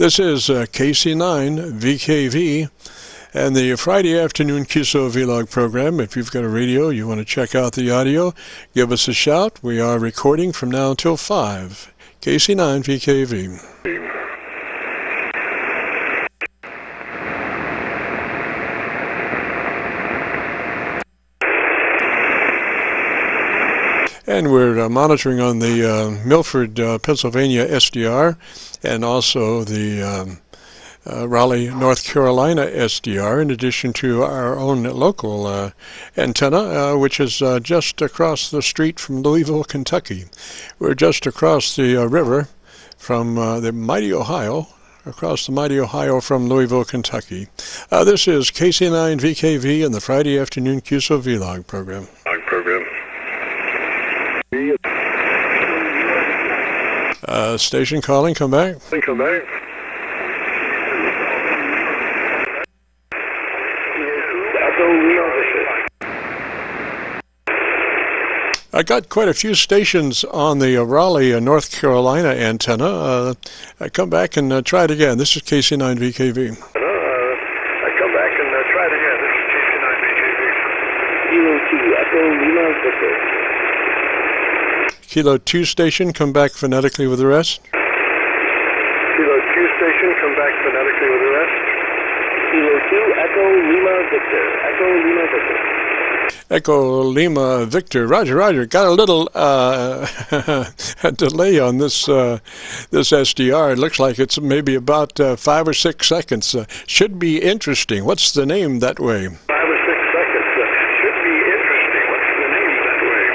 This is KC9VKV and the Friday afternoon QSO-VLOG program. If you've got a radio, you want to check out the audio, give us a shout. We are recording from now until 5. KC9VKV. And we're monitoring on the Milford, Pennsylvania SDR and also the Raleigh, North Carolina SDR, in addition to our own local antenna, which is just across the street from Louisville, Kentucky. We're just across the river from the mighty Ohio, across the mighty Ohio from Louisville, Kentucky. This is KC9VKV and the Friday afternoon QSO-VLOG program. Station calling, come back. Come back. I got quite a few stations on the Raleigh, North Carolina antenna. Come back and try it again. This is KC9VKV. I come back and try it again. This is KC9VKV. Kilo 2, Echo Lima Victor. Kilo 2 station, come back phonetically with the rest. Kilo 2 station, come back phonetically with the rest. Kilo 2, Echo Lima Victor. Echo Lima Victor. Echo Lima Victor. Roger, roger. Got a little delay on this this SDR. It looks like it's maybe about 5 or 6 seconds. Should be interesting. What's the name that way? 5 or 6 seconds. Should be interesting. What's the name that way?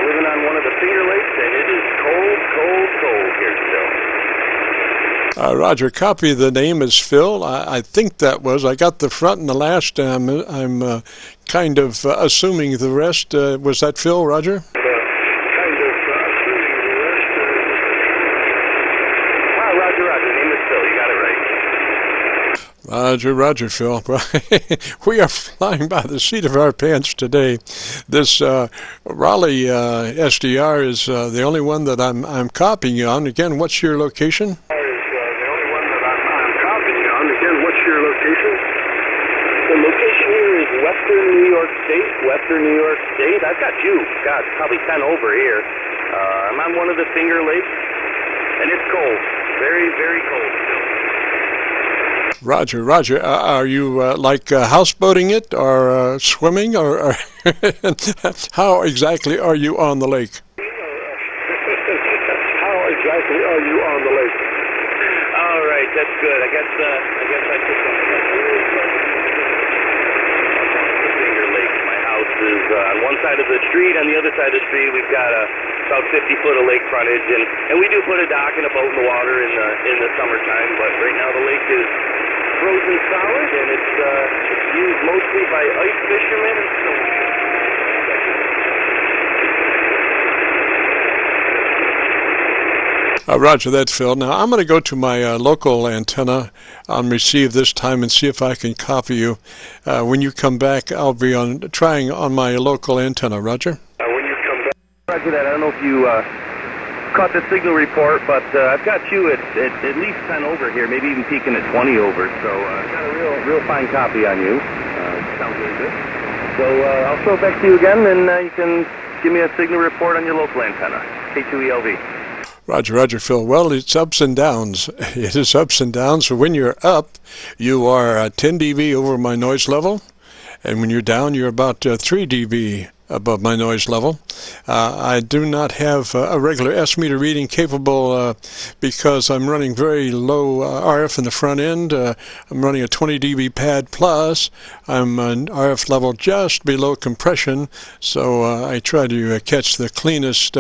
Living on one of the Finger Lakes, and it is cold, cold, cold here still. Roger, copy the name as Phil. I think that was. I got the front and the last. I'm kind of assuming the rest. Was that Phil, Roger? Kind of assuming the rest. Roger, Roger. Name is Phil. You got it right. Roger, roger, Phil. We are flying by the seat of our pants today. This Raleigh SDR is the only one that I'm copying on. Again, what's your location? Western New York State. I've got you. God, probably 10 over here. I'm on one of the Finger Lakes, and it's cold. Very, very cold still. Roger, roger. Are you like houseboating it or swimming, or how exactly are you on the lake? How exactly are you on the lake? All right, that's good. I guess I took is on one side of the street. On the other side of the street, we've got about 50 foot of lake frontage, and we do put a dock and a boat in the water in the summertime. But right now the lake is frozen solid, and it's used mostly by ice fishermen and snowmobile. Roger that, Phil. Now I'm going to go to my local antenna on receive this time and see if I can copy you. When you come back, I'll be trying on my local antenna. Roger? When you come back. Roger that. I don't know if you caught the signal report, but I've got you at least 10 over here, maybe even peaking at 20 over. So I've got a real fine copy on you. Sounds really good. So I'll throw it back to you again, and you can give me a signal report on your local antenna, K2ELV. Roger, roger, Phil. Well, it's ups and downs. It is ups and downs. So when you're up, you are 10 dB over my noise level. And when you're down, you're about 3 dB above my noise level. I do not have a regular S-meter reading capable because I'm running very low RF in the front end. I'm running a 20 dB pad plus. I'm an RF level just below compression, so I try to catch the cleanest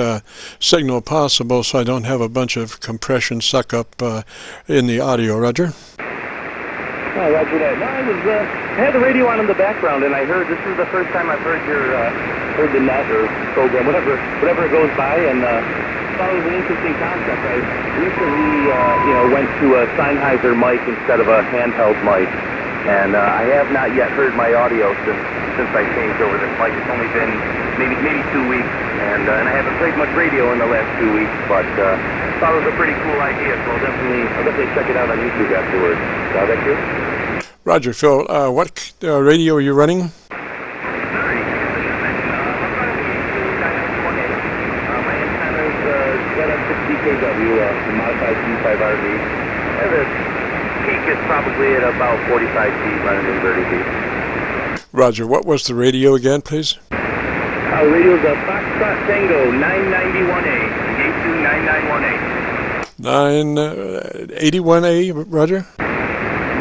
signal possible so I don't have a bunch of compression suck up in the audio. Roger? Oh, Roger that. No, I had the radio on in the background, and I heard, this is the first time I've heard heard the net or program, whatever it goes by, and thought it was an interesting concept. I recently, went to a Sennheiser mic instead of a handheld mic, and I have not yet heard my audio since I changed over this mic. It's only been maybe 2 weeks, and I haven't played much radio in the last 2 weeks, but thought it was a pretty cool idea, so I'll definitely check it out on YouTube afterwards. Is that true? Roger, Phil. What radio are you running? KW, modified C5RV. The peak is probably at about 45 feet running in 30 feet. Roger. What was the radio again, please? Radio's a Foxtrot Tango 991A, K2 991A. 81A, Roger?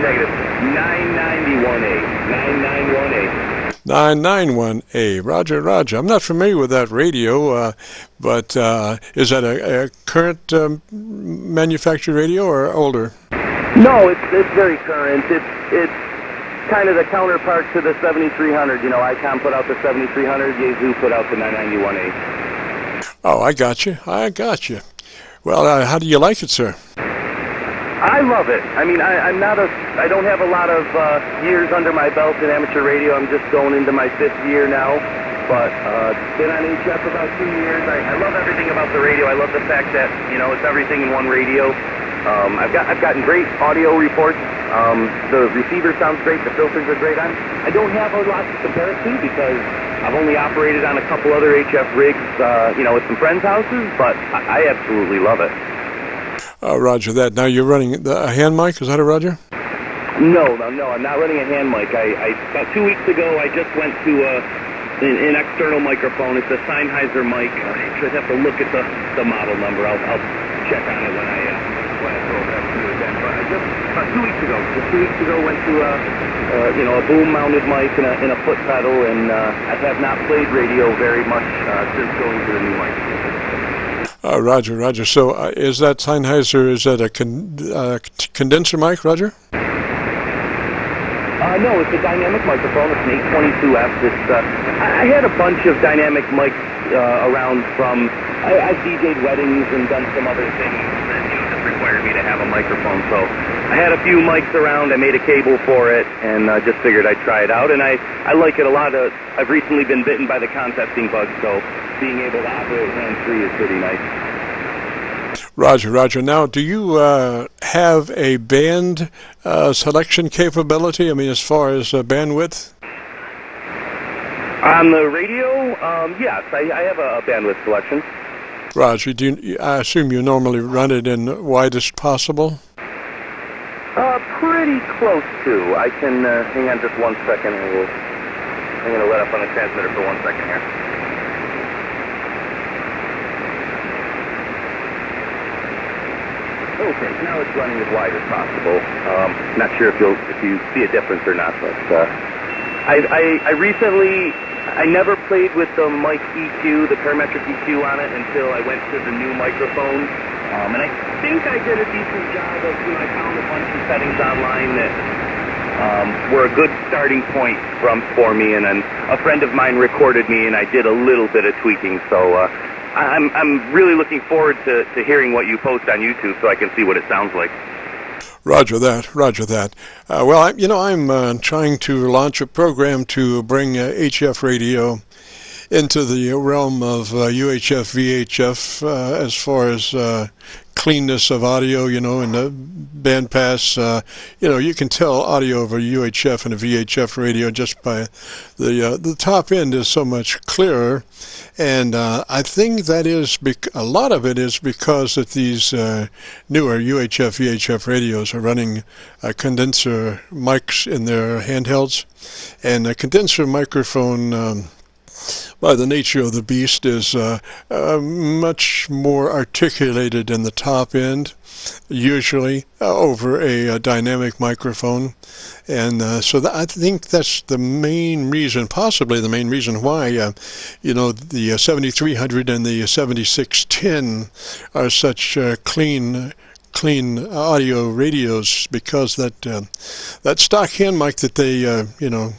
Negative. 991A. 991A. 991A. Roger. I'm not familiar with that radio, but is that a current manufactured radio or older? No, it's very current. It's kind of the counterpart to the 7300. You know, Icom put out the 7300, Yazoo put out the 991A. Oh, I got you. Well, how do you like it, sir? I love it. I mean, I don't have a lot of years under my belt in amateur radio. I'm just going into my 5th year now, but been on HF for about 2 years. I love everything about the radio. I love the fact that, you know, it's everything in one radio. I've gotten great audio reports. The receiver sounds great. The filters are great. I don't have a lot to compare it to because I've only operated on a couple other HF rigs, you know, at some friends' houses, but I absolutely love it. Roger that. Now you're running a hand mic, is that a Roger? No, I'm not running a hand mic. About 2 weeks ago, I just went to an external microphone. It's a Sennheiser mic. I should have to look at the model number. I'll check on it when I go over to it again. But I just about 2 weeks ago, went to a boom-mounted mic and a foot pedal, and I have not played radio very much since going to the new mic. Roger. So is that Sennheiser, is that a condenser mic, Roger? No, it's a dynamic microphone. It's an 822F. I had a bunch of dynamic mics around from, I've DJ'd weddings and done some other things that, you know, just required me to have a microphone. So I had a few mics around. I made a cable for it and just figured I'd try it out. And I like it a lot. I've recently been bitten by the contesting bug, so being able to operate hands-free is pretty nice. Roger. Now, do you have a band selection capability? I mean, as far as bandwidth? On the radio, yes, I have a bandwidth selection. Roger. I assume you normally run it in widest possible? Pretty close to. I can, hang on just 1 second. I'm going to let up on the transmitter for 1 second here. Okay, now it's running as wide as possible. Not sure if you see a difference or not, but I recently, I never played with the mic EQ, the parametric EQ on it until I went to the new microphone. And I think I did a decent job of, you know, I found a bunch of settings online that were a good starting point for me, and then a friend of mine recorded me, and I did a little bit of tweaking, so I'm really looking forward to hearing what you post on YouTube so I can see what it sounds like. Roger that. Well, I'm trying to launch a program to bring HF radio into the realm of UHF, VHF, as far as cleanness of audio, you know, and the bandpass. You know, you can tell audio of a UHF and a VHF radio just by the top end is so much clearer, and I think that is a lot of it is because that these newer UHF, VHF radios are running condenser mics in their handhelds, and a condenser microphone, by the nature of the beast, is much more articulated in the top end, usually over a dynamic microphone. And so I think that's the main reason, possibly the main reason why, you know, the 7300 and the 7610 are such clean audio radios, because that stock hand mic that they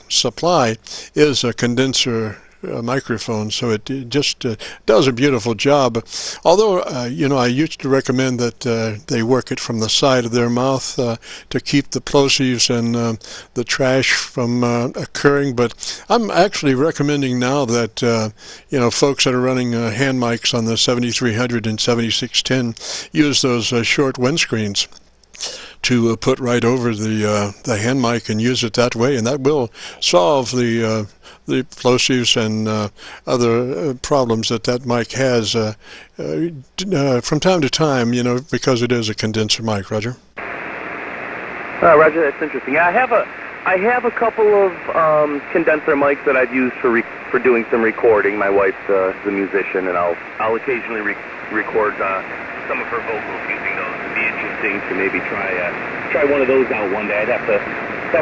supply is a condenser microphone, so it just does a beautiful job. Although, you know, I used to recommend that they work it from the side of their mouth to keep the plosives and the trash from occurring, but I'm actually recommending now that, you know, folks that are running hand mics on the 7300 and 7610 use those short windscreens to put right over the hand mic and use it that way, and that will solve the plosives and other problems that mic has from time to time, you know, because it is a condenser mic. Roger. Roger, that's interesting. I have a couple of condenser mics that I've used for doing some recording. My wife's the musician, and I'll occasionally record some of her vocals using those. It'd be interesting to maybe try one of those out one day. I'd have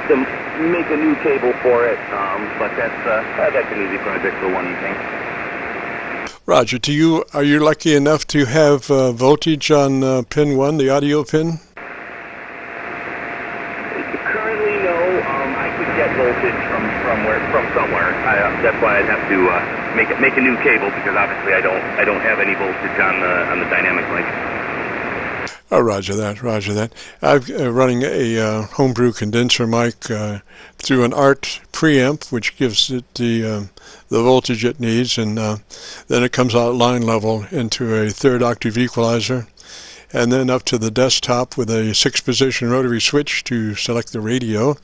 to make a new cable for it, but that's an easy project for one evening. Roger, are you lucky enough to have voltage on pin 1, the audio pin? Currently, no. I could get voltage from somewhere. That's why I'd have to make a new cable, because obviously I don't have any voltage on the dynamic mic. Oh, roger that. I'm running a homebrew condenser mic through an ART preamp, which gives it the voltage it needs, and then it comes out line level into a 3rd octave equalizer, and then up to the desktop with a 6-position rotary switch to select the radio,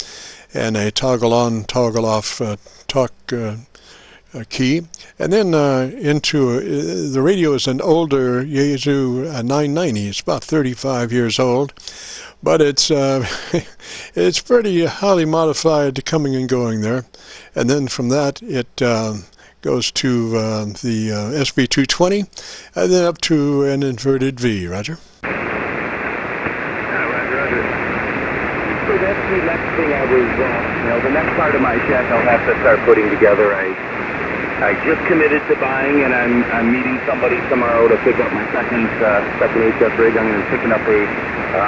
and a toggle on, toggle off talk key, and then into the radio is an older Yaesu 990. It's about 35 years old, but it's it's pretty highly modified coming and going there. And then from that it goes to the SB220, and then up to an inverted V. Roger. Roger. So that's the next thing I was, the next part of my check I'll have to start putting together. I just committed to buying, and I'm meeting somebody tomorrow to pick up my second HF rig. I'm going to be picking up a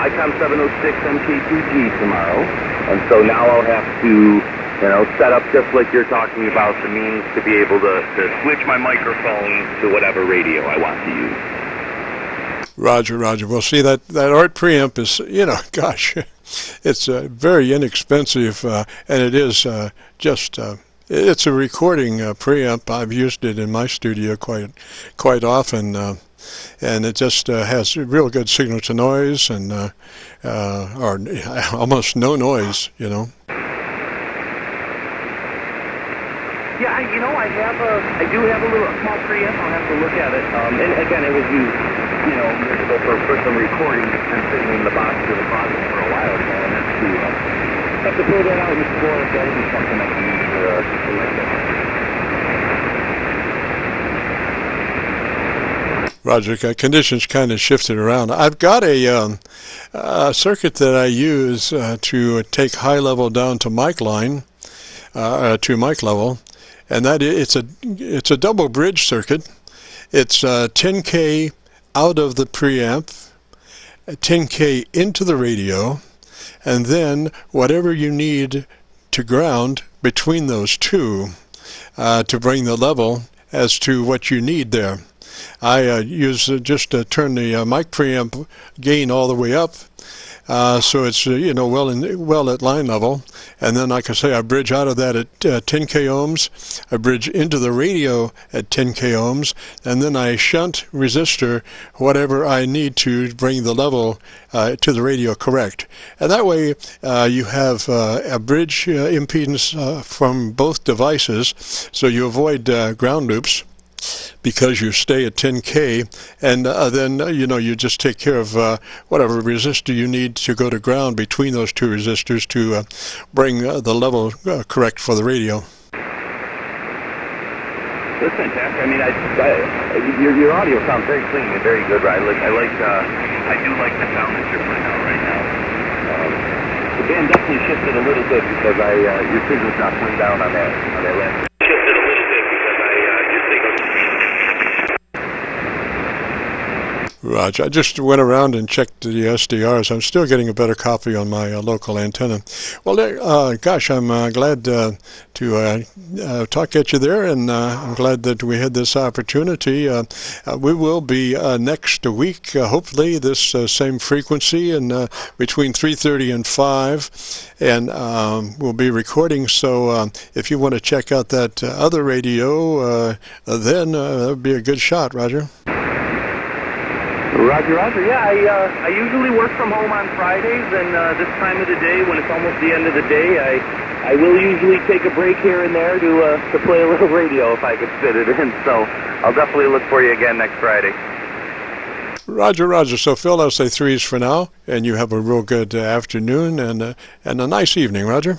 ICOM 706 MK2G tomorrow, and so now I'll have to, set up just like you're talking about, the means to be able to switch my microphone to whatever radio I want to use. Roger. Well, see, that ART preamp is, gosh, it's very inexpensive, and it is just. It's a recording preamp. I've used it in my studio quite often, and it just has a real good signal to noise, and or almost no noise, Yeah, I do have a small preamp. I'll have to look at it. And again, it was used, years ago for some recording. It's been sitting in the box of the closet for a while, so I have to pull that out and explore if that would be something I can use for Roger, conditions kind of shifted around. I've got a circuit that I use to take high level down to mic line, to mic level, and it's a double bridge circuit. It's 10K out of the preamp, 10K into the radio, and then whatever you need to ground between those two to bring the level as to what you need there. I use just to turn the mic preamp gain all the way up, so it's well at line level, and then like I say, I bridge out of that at 10K ohms, I bridge into the radio at 10K ohms, and then I shunt resistor whatever I need to bring the level to the radio correct, and that way you have a bridge impedance from both devices, so you avoid ground loops, because you stay at 10K, and then you just take care of whatever resistor you need to go to ground between those two resistors to bring the level correct for the radio. That's fantastic. I mean, your audio sounds very clean and very good. Right? I do like the sound that you're putting out right now. The band definitely shifted a little bit because your signal's not playing down on that left. Roger. I just went around and checked the SDRs. I'm still getting a better copy on my local antenna. Well, gosh, I'm glad to talk at you there, and I'm glad that we had this opportunity. We will be next week, hopefully, this same frequency, and between 3:30 and 5, and we'll be recording. So if you want to check out that other radio, then that would be a good shot, Roger. Roger, Roger. Yeah, I usually work from home on Fridays, and this time of the day, when it's almost the end of the day, I will usually take a break here and there to play a little radio if I could fit it in. So I'll definitely look for you again next Friday. Roger, Roger. So Phil, I'll say threes for now, and you have a real good afternoon and a nice evening, Roger.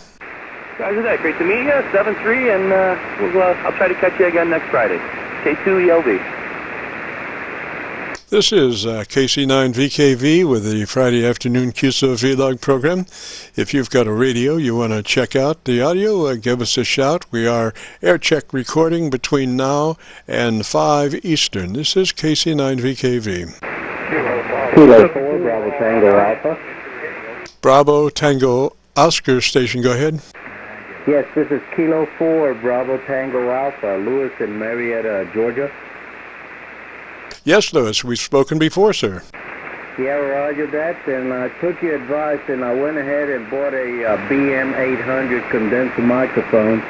Roger that. Great to meet you. 7-3, and I'll try to catch you again next Friday. K2ELD. This is KC9VKV with the Friday afternoon QSO-VLOG program. If you've got a radio you want to check out the audio, give us a shout. We are Aircheck recording between now and 5 Eastern. This is KC9VKV. Kilo 4, Bravo Tango Alpha. Bravo Tango Oscar station, go ahead. Yes, this is Kilo 4, Bravo Tango Alpha, Lewis in Marietta, Georgia. Yes, Lewis, we've spoken before, sir. Yeah, Roger that, and I took your advice and I went ahead and bought a BM800 condenser microphone,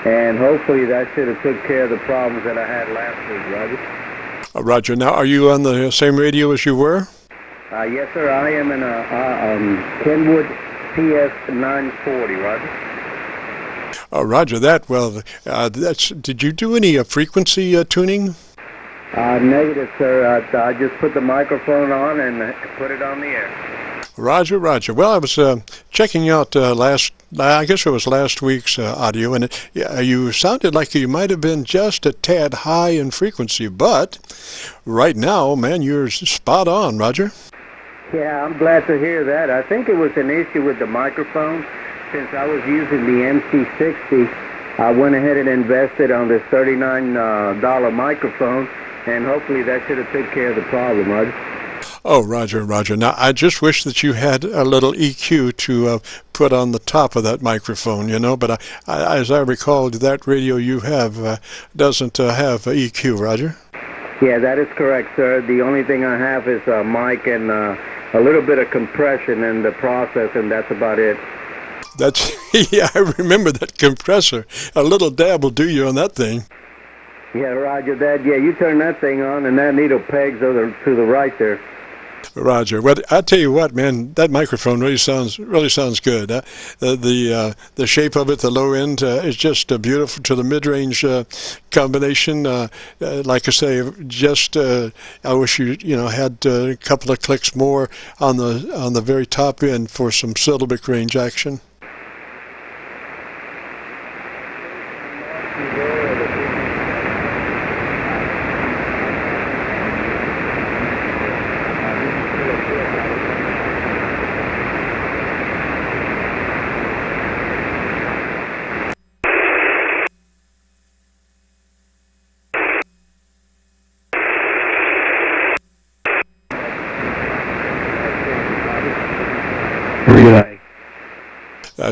and hopefully that should have took care of the problems that I had last week, Roger. Roger. Now, are you on the same radio as you were? Yes, sir, I am in a Kenwood PS940, Roger. Roger that. Well, did you do any frequency tuning? Negative, sir. I just put the microphone on and put it on the air. Roger, Roger. Well, I was checking out I guess it was last week's audio, and you sounded like you might have been just a tad high in frequency, but right now, man, you're spot on, Roger. Yeah, I'm glad to hear that. I think it was an issue with the microphone. Since I was using the MC60, I went ahead and invested on this $39 microphone, and hopefully that should have took care of the problem, Roger. Oh, Roger, Roger. Now, I just wish that you had a little EQ to put on the top of that microphone, you know, but as I recall, that radio you have doesn't have EQ, Roger. Yeah, that is correct, sir. The only thing I have is a mic and a little bit of compression in the process, and that's about it. That's, yeah, I remember that compressor. A little dab will do you on that thing. Yeah, Roger that. Yeah, you turn that thing on, and that needle pegs to the right there. Roger. Well, I tell you what, man, that microphone really sounds good. The shape of it, the low end, is just beautiful. To the mid-range combination, like I say, just I wish you had a couple of clicks more on the very top end for some syllabic range action.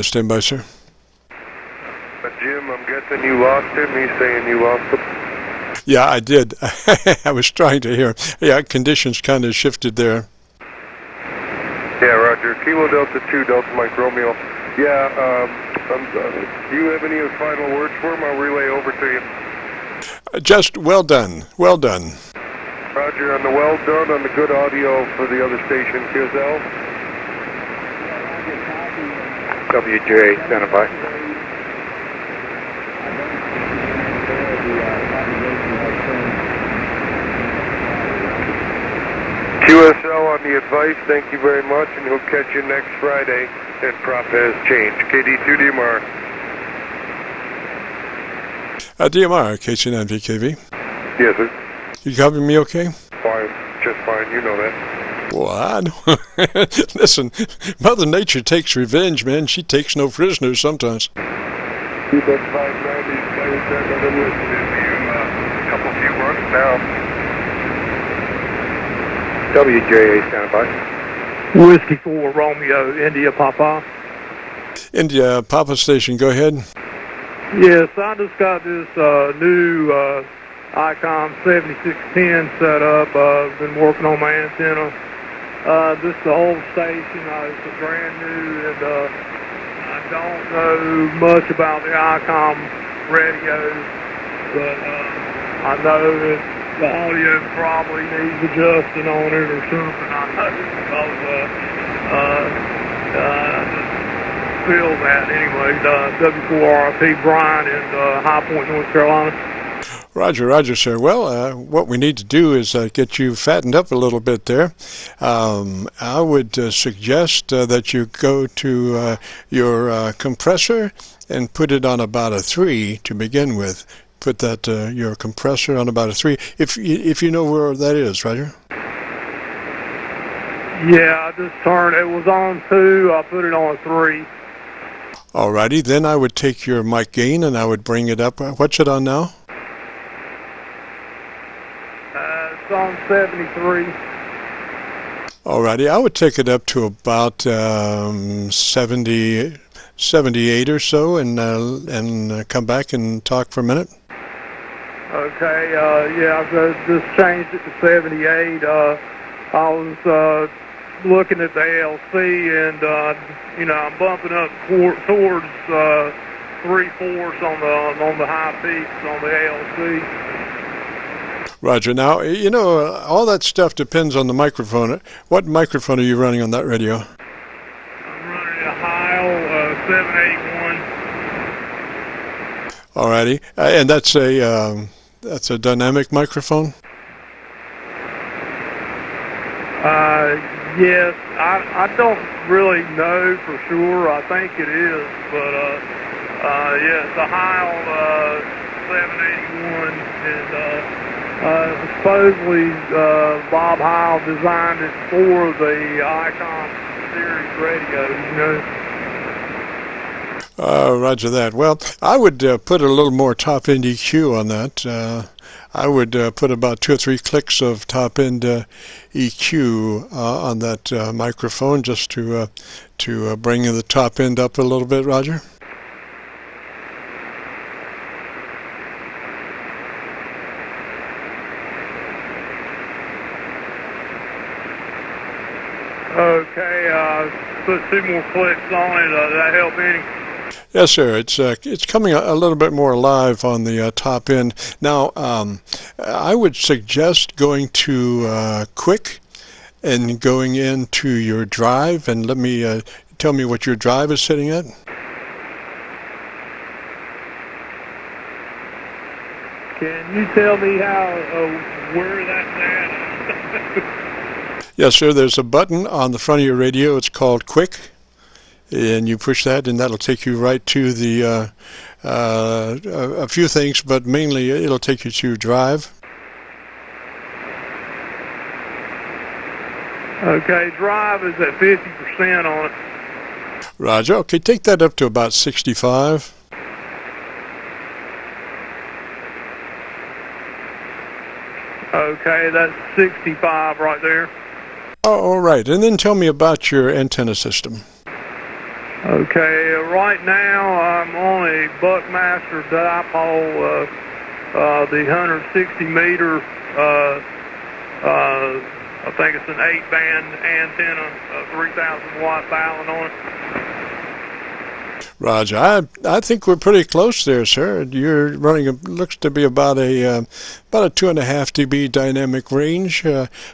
Stand by, sir. Jim, I'm guessing you lost him. He's saying you lost him. Yeah, I did. I was trying to hear. Yeah, conditions kind of shifted there. Yeah, Roger. Kilo Delta 2, Delta Mike Romeo. Yeah, do you have any final words for him? I'll relay over to you. Just well done. Well done. Roger, on the well done, on the good audio for the other station, QSL. WJ, standing by. QSL on the advice, thank you very much, and he'll catch you next Friday, and prop has changed. KD2 DMR. DMR, KC9VKV. Yes, sir. You copy me okay? Fine, just fine, you know that. Well, I don't. Listen, Mother Nature takes revenge, man. She takes no prisoners sometimes. Keep us 590, I've been listening to you a couple few months now. WJA standing by. Whiskey 4 Romeo, India Papa. India Papa Station, go ahead. Yes, I just got this new ICOM 7610 set up. I've been working on my antenna. This is the old station. It's brand new, and I don't know much about the ICOM radios, but I know that the audio probably needs adjusting on it or something. I know because I just feel that anyway. W4RP Brian in High Point, North Carolina. Roger, sir. Well, what we need to do is get you fattened up a little bit there. I would suggest that you go to your compressor and put it on about a 3 to begin with. Put that your compressor on about a 3. If you know where that is, Roger. Yeah, I just turned. It was on 2. I put it on a 3. Alrighty, then I would take your mic gain and I would bring it up. What's it on now? It's on 73. Alrighty, I would take it up to about 70, 78 or so, and come back and talk for a minute. Okay, yeah, I just changed it to 78. I was looking at the ALC, and I'm bumping up towards 3/4 on the high peaks on the ALC. Roger. Now, all that stuff depends on the microphone. What microphone are you running on that radio? I'm running a Heil 781. Alrighty, and that's a dynamic microphone. Yes, I don't really know for sure. I think it is, but yeah, it's a Heil 781, and supposedly Bob Heil designed it for the ICOM series radios, Roger that. Well, I would put a little more top-end EQ on that. I would put about 2 or 3 clicks of top-end EQ on that microphone, just to bring the top end up a little bit, Roger. Okay, put 2 more clicks on it. Does that help any? Yes, sir. It's coming a little bit more alive on the top end. Now, I would suggest going to Quick and going into your drive, and let me tell me what your drive is sitting at. Can you tell me how where that's at? Yes, sir. There's a button on the front of your radio. It's called Quick. And you push that, and that'll take you right to the a few things, but mainly it'll take you to drive. Okay, drive is at 50% on it. Roger. Okay, take that up to about 65. Okay, that's 65 right there. Oh, all right. And then tell me about your antenna system. Okay, right now I'm on a Buckmaster dipole, the 160 meter, I think it's an 8-band antenna, 3,000 watt balun on it. Roger. I think we're pretty close there, sir. You're running looks to be about a 2.5 dB dynamic range.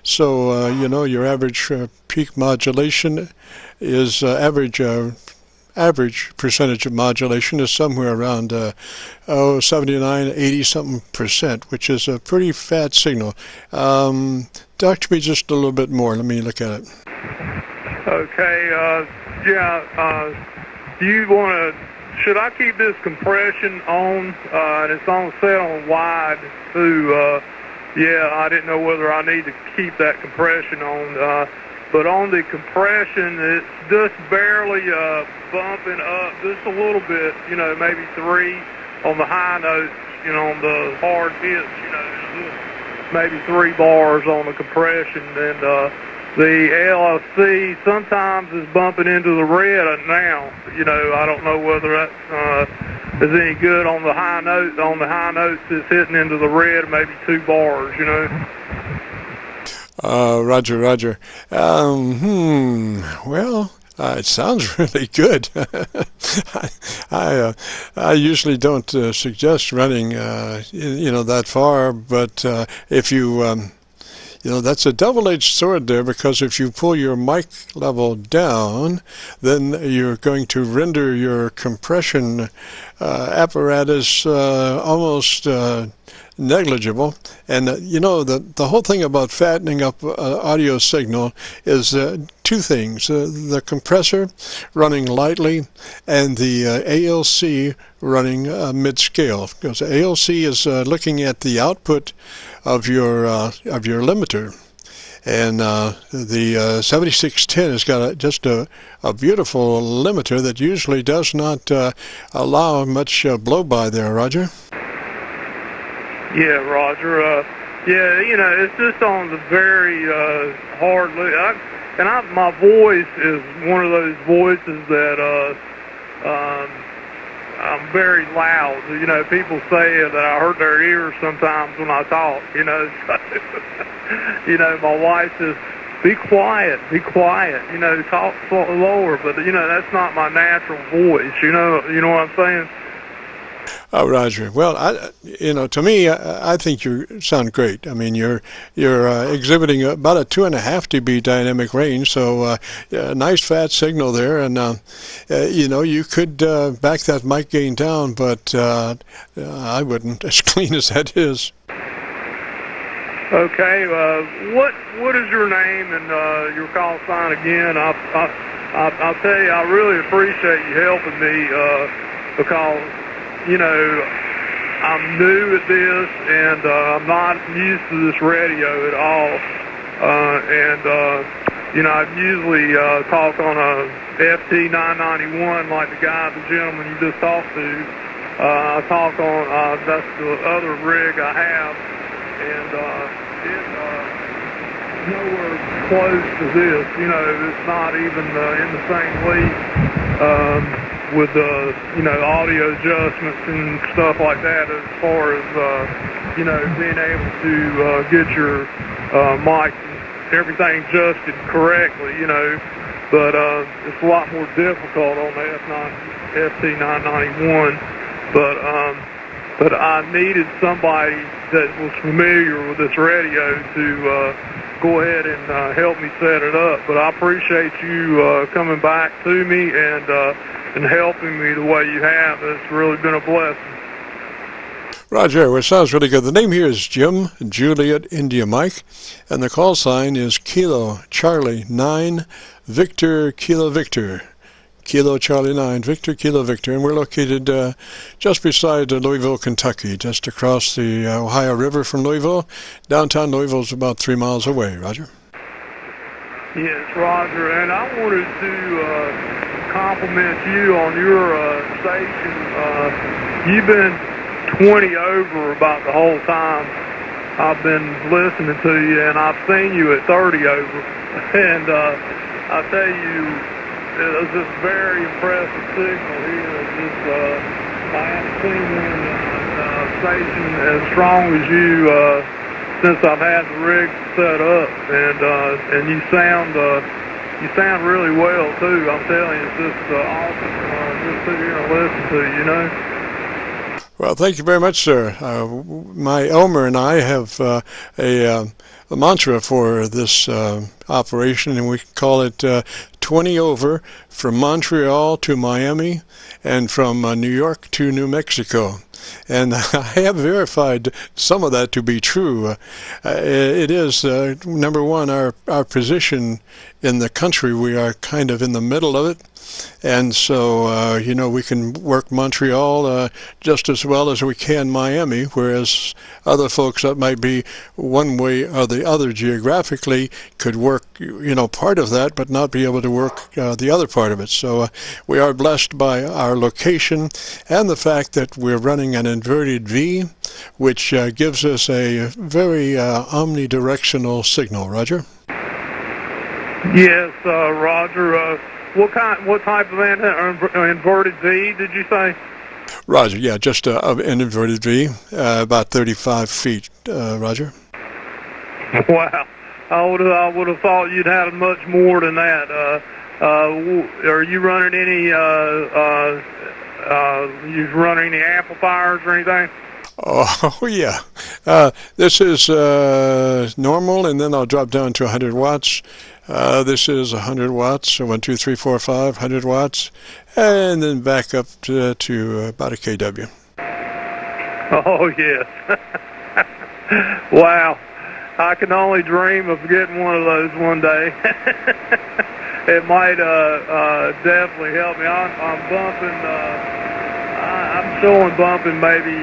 So your average peak modulation is average percentage of modulation is somewhere around 79, 80 something %, which is a pretty fat signal. Talk to me just a little bit more. Let me look at it. Okay, do you want to, should I keep this compression on? And it's on set on wide too. Yeah, I didn't know whether I need to keep that compression on. But on the compression, it's just barely bumping up just a little bit, maybe 3 on the high notes, on the hard hits, maybe 3 bars on the compression, and the LFC sometimes is bumping into the red now. You know, I don't know whether that is any good on the high note. On the high notes, it's hitting into the red, maybe 2 bars. You know. Roger, Roger. Well, it sounds really good. I usually don't suggest running, that far, but if you that's a double-edged sword there, because if you pull your mic level down, then you're going to render your compression apparatus almost negligible. And the whole thing about fattening up audio signal is 2 things: the compressor running lightly and the ALC running mid-scale, because ALC is looking at the output of your limiter, and the 7610 has got just a beautiful limiter that usually does not allow much blow-by there, Roger. Yeah, Roger. Yeah, it's just on the very hard. My voice is one of those voices that I'm very loud. You know, people say that I hurt their ears sometimes when I talk. You know, so, my wife says, "Be quiet, be quiet." You know, talk lower. But that's not my natural voice. You know what I'm saying? Oh, Roger. Well, to me, I think you sound great. I mean, you're exhibiting about a 2.5 dB dynamic range, so nice fat signal there, and you could back that mic gain down, but I wouldn't, as clean as that is. Okay. What is your name and your call sign again? I'll tell you, I really appreciate you helping me because. I'm new at this, and I'm not used to this radio at all. I usually talk on a FT991 like the gentleman you just talked to. I talk on, that's the other rig I have, and it's nowhere close to this. It's not even in the same league. With audio adjustments and stuff like that, as far as being able to get your mic and everything adjusted correctly, but it's a lot more difficult on the FT991. But I needed somebody that was familiar with this radio to go ahead and help me set it up. But I appreciate you coming back to me and helping me the way you have. It's really been a blessing. Roger, well, it sounds really good. The name here is Jim Juliet India Mike, and the call sign is Kilo Charlie 9 Victor Kilo Victor. Kilo Charlie 9 Victor Kilo Victor, and we're located just beside Louisville, Kentucky, just across the Ohio River from Louisville. Downtown Louisville is about 3 miles away, Roger. Yes, Roger, and I wanted to compliment you on your station. You've been 20 over about the whole time I've been listening to you, and I've seen you at 30 over. And I tell you, it's just very impressive signal here. I haven't seen one station as strong as you since I've had the rig set up, and you sound really well too. I'm telling you, it's just awesome just sit here and listen to you. Well, thank you very much, sir. My Elmer and I have a mantra for this operation, and we call it 20 over from Montreal to Miami and from New York to New Mexico. And I have verified some of that to be true. It is, number one, our position in the country. We are kind of in the middle of it. And so, we can work Montreal just as well as we can Miami, whereas other folks that might be one way or the other geographically could work part of that, but not be able to work the other part of it. So we are blessed by our location and the fact that we're running an inverted V, which gives us a very omnidirectional signal. Roger? Yes, Roger. What type of inverted V did you say? Roger, yeah, just an inverted V, about 35 feet, Roger. Wow. I would have thought you'd had much more than that. Are you running any amplifiers or anything? Oh yeah. This is normal, and then I'll drop down to 100 watts. This is 100 watts, so 1, 2, 3, 4, 5, 100 watts, and then back up to about a kW. Oh yes. Wow. I can only dream of getting one of those one day. It might definitely help me. I'm bumping. I'm showing bumping maybe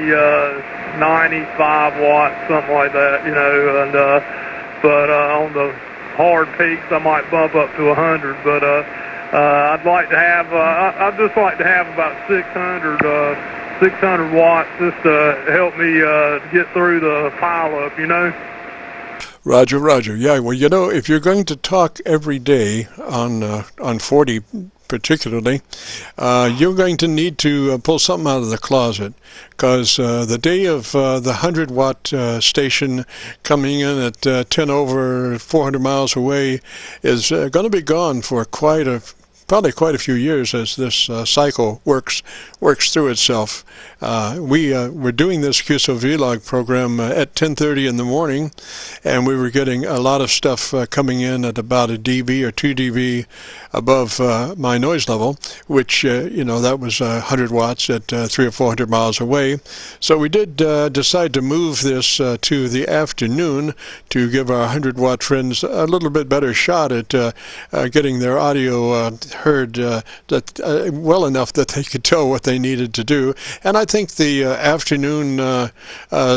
95 watts, something like that, but on the hard peaks I might bump up to 100. But I'd just like to have about 600 watts just to help me get through the pileup, Roger, Roger. Yeah, well, if you're going to talk every day on 40 particularly, you're going to need to pull something out of the closet, because the day of the 100-watt station coming in at 10 over 400 miles away is going to be gone for probably quite a few years as this cycle works through itself. We're doing this QSO-VLOG program at 10:30 in the morning, and we were getting a lot of stuff coming in at about a dB or 2 dB above my noise level, which that was 100 watts at 300 or 400 miles away. So we did decide to move this to the afternoon to give our 100-watt friends a little bit better shot at getting their audio heard well enough that they could tell what they needed to do. And I think the afternoon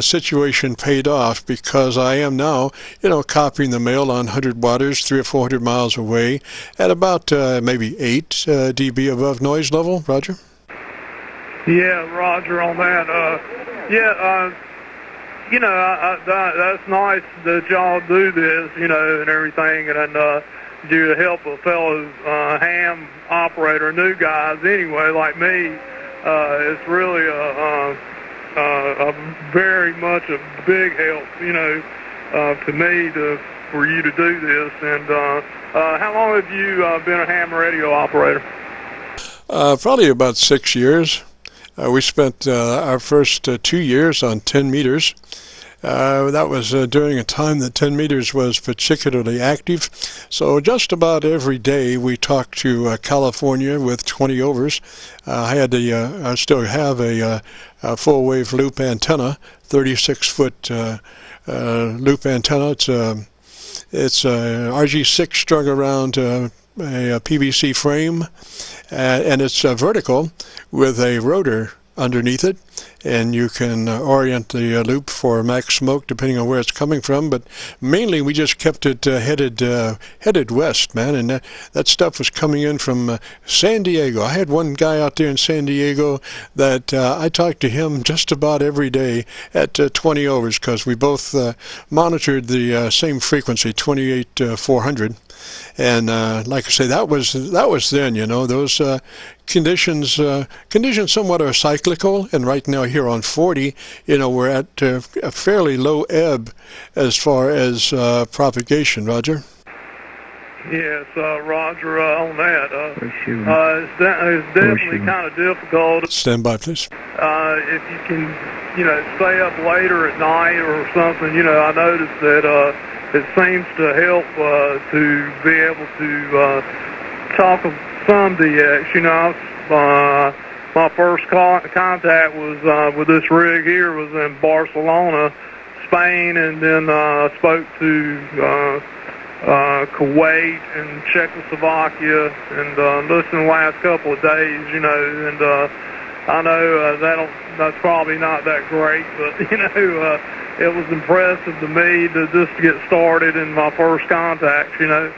situation paid off, because I am now, copying the mail on 100 watters 300 or 400 miles away at about maybe 8 dB above noise level. Roger? Yeah, Roger on that. That's nice that y'all do this, and everything, and do help a fellow ham operator, new guys anyway, like me. It's really a very much a big help, to me for you to do this. And how long have you been a ham radio operator? Probably about 6 years. We spent our first 2 years on 10 meters. That was during a time that 10 meters was particularly active. So just about every day we talked to California with 20 overs. I still have a full wave loop antenna, 36-foot loop antenna. It's a RG6 strung around a PVC frame, and it's vertical with a rotor underneath it, and you can orient the loop for max smoke depending on where it's coming from. But mainly we just kept it headed west, man, and that stuff was coming in from San Diego. I had one guy out there in San Diego that I talked to him just about every day at 20 overs, because we both monitored the same frequency, 28,400. And like I say, that was then, those conditions somewhat are cyclical, and right now here on 40, we're at a fairly low ebb as far as propagation. Roger? Yes, Roger, on that. It's definitely kind of difficult. Stand by, please. If you can, stay up later at night or something, I noticed that it seems to help to be able to talk of some DX. My first contact was with this rig here was in Barcelona, Spain, and then spoke to Kuwait and Czechoslovakia, and listened the last couple of days, and I know that's probably not that great, but it was impressive to me to just get started in my first contacts, you know.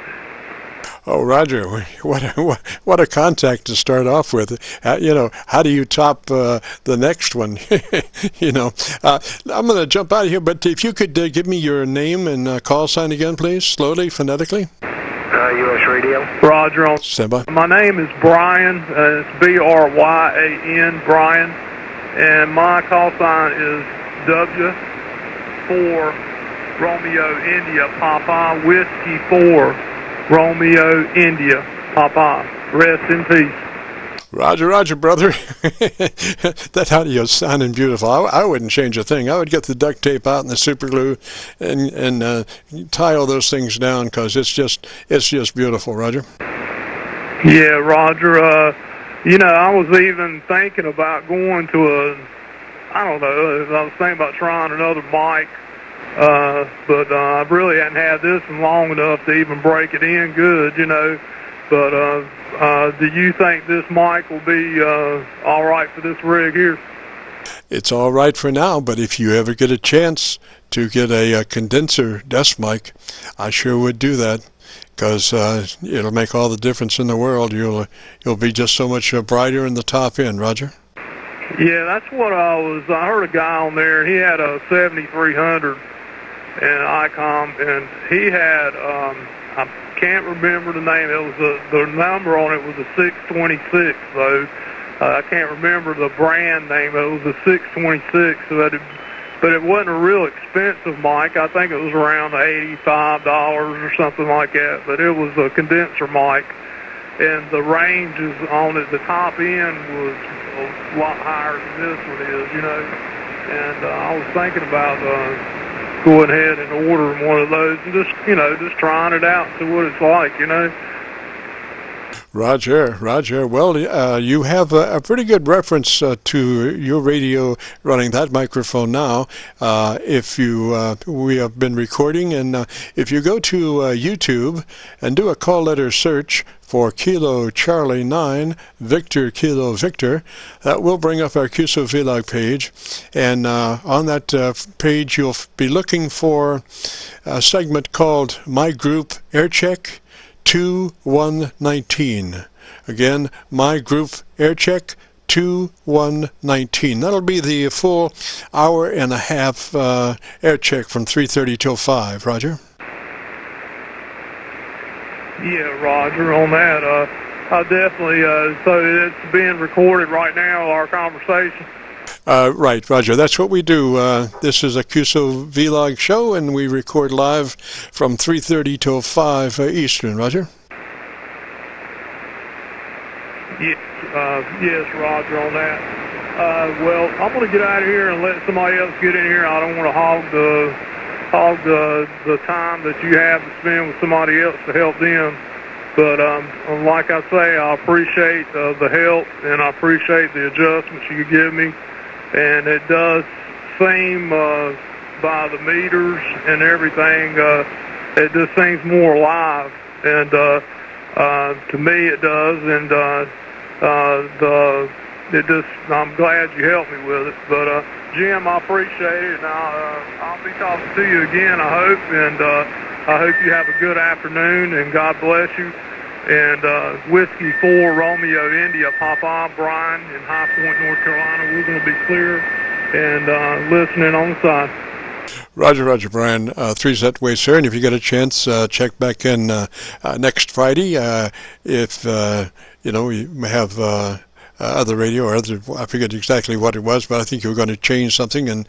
Oh, Roger, what a contact to start off with. You know, how do you top the next one? You know, I'm going to jump out of here, but if you could give me your name and call sign again, please, slowly, phonetically. U.S. Radio. Roger on. Stand by. My name is Brian. It's B-R-Y-A-N, Brian. And my call sign is W4 Romeo India Papa Whiskey 4 Romeo India Papa. Rest in peace. Roger, Roger, brother. That audio is sounding beautiful. I wouldn't change a thing. I would get the duct tape out and the super glue and tie all those things down, because it's just beautiful, Roger. Yeah, Roger. You know, I was even thinking about going to I don't know, I was thinking about trying another mic, but I really hadn't had this one long enough to even break it in good, you know. But do you think this mic will be all right for this rig here? It's all right for now, but if you ever get a chance to get a condenser desk mic, I sure would do that, because it'll make all the difference in the world. You'll be just so much brighter in the top end, Roger. Yeah, that's what I heard a guy on there, and he had a 7300 and ICOM, and he had I can't remember the name. It was the number on it was a 626 though. I can't remember the brand name. It was a 626, but it wasn't a real expensive mic. I think it was around $85 or something like that. But it was a condenser mic, and the ranges on it, the top end was a lot higher than this one is, you know. And I was thinking about going ahead and ordering one of those and just trying it out, see what it's like, you know. Roger, Roger. Well, you have a pretty good reference to your radio running that microphone now. We have been recording, and if you go to YouTube and do a call letter search for Kilo Charlie 9 Victor Kilo Victor, that will bring up our QSO-VLOG page, and on that page you'll be looking for a segment called My Group Aircheck 2119. Again, My Group Aircheck 2119. That'll be the full hour and a half air check from 3:30 till 5. Roger? Yeah, Roger, on that. I definitely, so it's being recorded right now, our conversation. Right, Roger. That's what we do. This is a QSO-VLOG show, and we record live from 3:30 till 5 Eastern. Roger? Yes, Roger, on that. Well, I'm going to get out of here and let somebody else get in here. I don't want to hog the time that you have to spend with somebody else to help them. But like I say, I appreciate the help, and I appreciate the adjustments you give me. And it does seem, by the meters and everything, it just seems more alive. And to me it does. And I'm glad you helped me with it. But Jim, I appreciate it, and I'll be talking to you again, I hope. And I hope you have a good afternoon, and God bless you. And Whiskey 4 Romeo India Papa Brian in High Point, North Carolina. We're going to be clear and listening on the side. Roger, Roger, Brian. 3's that way, sir. And if you get a chance, check back in next Friday. If we may have other radio or other, I forget exactly what it was, but I think you were going to change something, and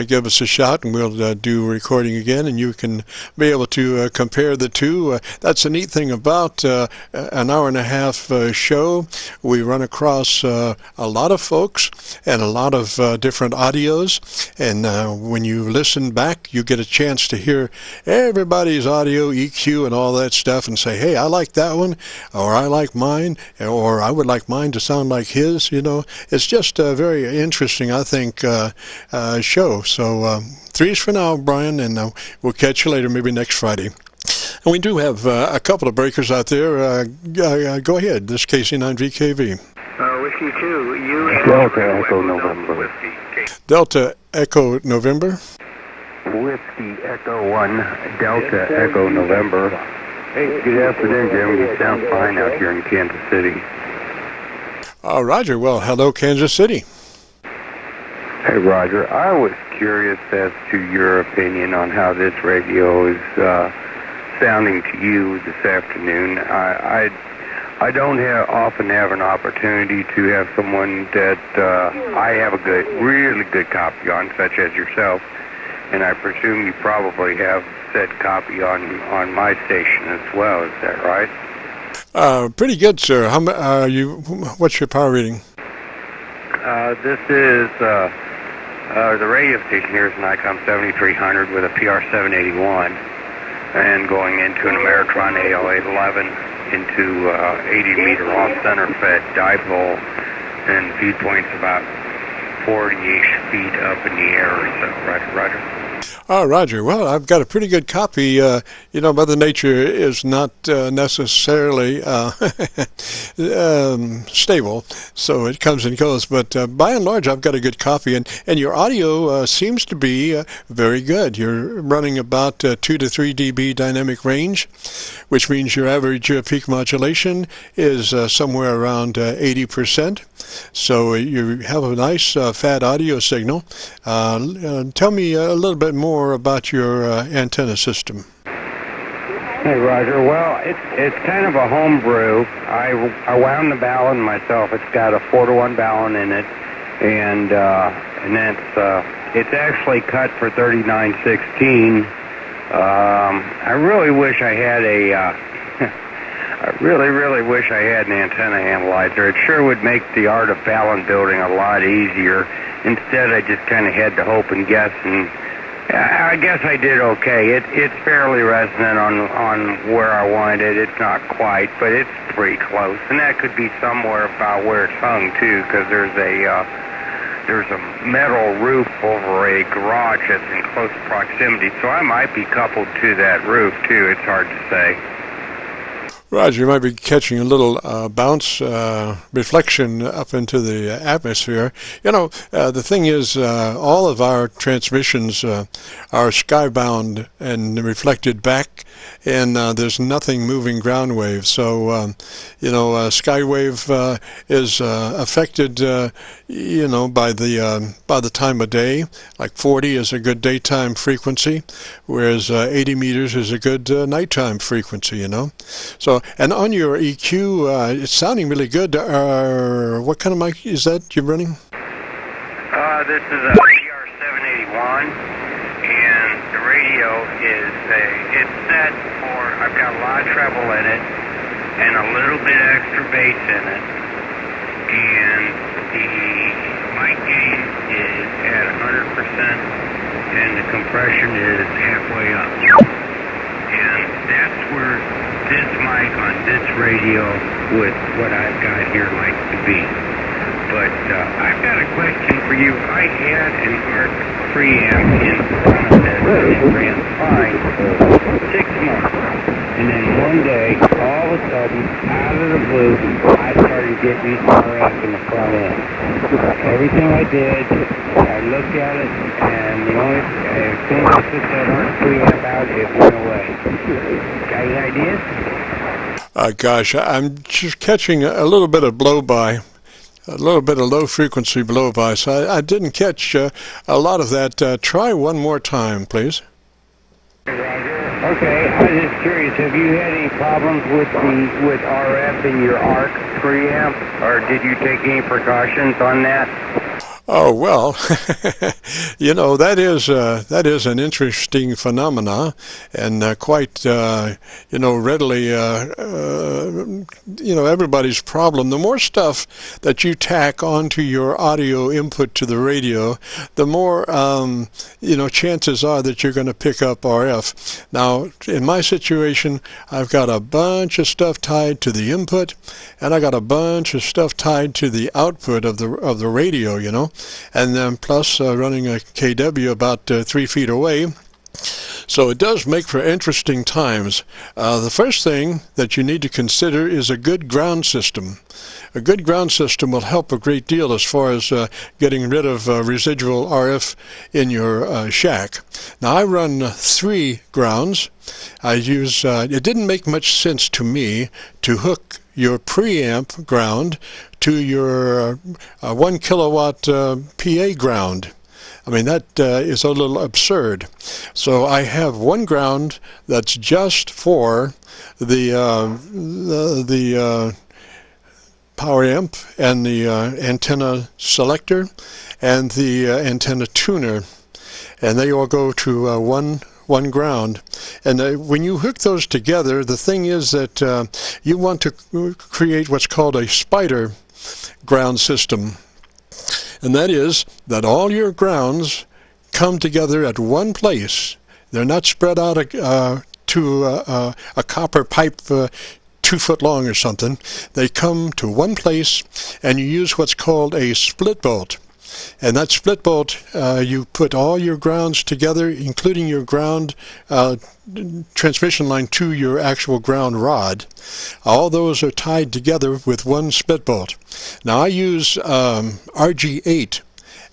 give us a shout, and we'll do recording again, and you can be able to compare the two. That's the neat thing about an hour and a half show. We run across a lot of folks and a lot of different audios, and when you listen back, you get a chance to hear everybody's audio, EQ, and all that stuff, and say, hey, I like that one, or I like mine, or I would like mine to sound like his. It's just a very interesting, I think, show. So 3's for now, Brian, and we'll catch you later, maybe next Friday. And we do have a couple of breakers out there. Go ahead. This is KC9VKV. Whiskey 2, you Delta Echo November. Delta Echo November. Whiskey Echo 1, Delta Echo November. Hey, good afternoon, Jim. You sound fine out here in Kansas City. Roger. Well, hello, Kansas City. Hey, Roger. I was curious as to your opinion on how this radio is sounding to you this afternoon. I don't often have an opportunity to have someone that I have a really good copy on, such as yourself, and I presume you probably have said copy on my station as well. Is that right? Pretty good, sir. What's your power reading? This is the radio station here is an ICOM 7300 with a PR 781, and going into an Ameritron AL811 into 80-meter off-center fed dipole, and feed point's about 40-ish feet up in the air or so. Roger. Roger. Well, I've got a pretty good copy. Mother Nature is not necessarily stable, so it comes and goes. But by and large, I've got a good copy, and your audio seems to be very good. You're running about 2 to 3 dB dynamic range, which means your average peak modulation is somewhere around 80%. So you have a nice fat audio signal. Tell me a little bit more about your antenna system. Hey, Roger. Well, it's kind of a homebrew. I wound the ballon myself. It's got a 4-to-1 ballon in it, and it's actually cut for 3916. I really wish I had I really wish I had an antenna analyzer. It sure would make the art of ballon building a lot easier. Instead, I just kind of had to hope and guess, and I guess I did okay. It's fairly resonant on where I wanted it. It's not quite, but it's pretty close. And that could be somewhere about where it's hung, too, because there's a metal roof over a garage that's in close proximity. So I might be coupled to that roof, too. It's hard to say. Roger, you might be catching a little bounce reflection up into the atmosphere. The thing is, all of our transmissions are skybound and reflected back, and there's nothing moving ground wave. So, skywave is affected, by the time of day. Like 40 is a good daytime frequency, whereas 80 meters is a good nighttime frequency. So. And on your EQ, it's sounding really good. What kind of mic is that you're running? This is a PR781, and the radio it's set for, I've got a lot of treble in it, and a little bit extra bass in it, and the mic gain is at 100%, and the compression is halfway up. And that's where this mic on this radio with what I've got here likes to be. But I've got a question for you. I had an ARC preamp in front of this, and it ran fine for 6 months. And then one day, all of a sudden, out of the blue, I started getting RF in the front end. Everything I did, I looked at it, and as soon as I took that ARC preamp out, it went away. Got any ideas? Gosh, I'm just catching a little bit of blow-by, a little bit of low-frequency blow-by, so I didn't catch a lot of that. Try one more time, please. Okay, I was just curious, have you had any problems with RF in your ARC preamp, or did you take any precautions on that? Oh, well, that is an interesting phenomena, and quite, readily, everybody's problem. The more stuff that you tack onto your audio input to the radio, the more, chances are that you're going to pick up RF. Now, in my situation, I've got a bunch of stuff tied to the input, and I got a bunch of stuff tied to the output of the radio, and then plus running a KW about 3 feet away, So it does make for interesting times. The first thing that you need to consider is a good ground system. A good ground system will help a great deal as far as getting rid of residual RF in your shack. Now I run 3 grounds. I use, it didn't make much sense to me to hook your preamp ground to your 1 kilowatt PA ground. I mean, that is a little absurd. So I have one ground that's just for the power amp and the antenna selector and the antenna tuner, and they all go to one ground. And when you hook those together, the thing is that you want to create what's called a spider ground system. And that is that all your grounds come together at one place. They're not spread out to a copper pipe 2 foot long or something. They come to one place, and you use what's called a split bolt. And that split bolt, you put all your grounds together, including your ground transmission line to your actual ground rod. All those are tied together with one split bolt. Now I use RG8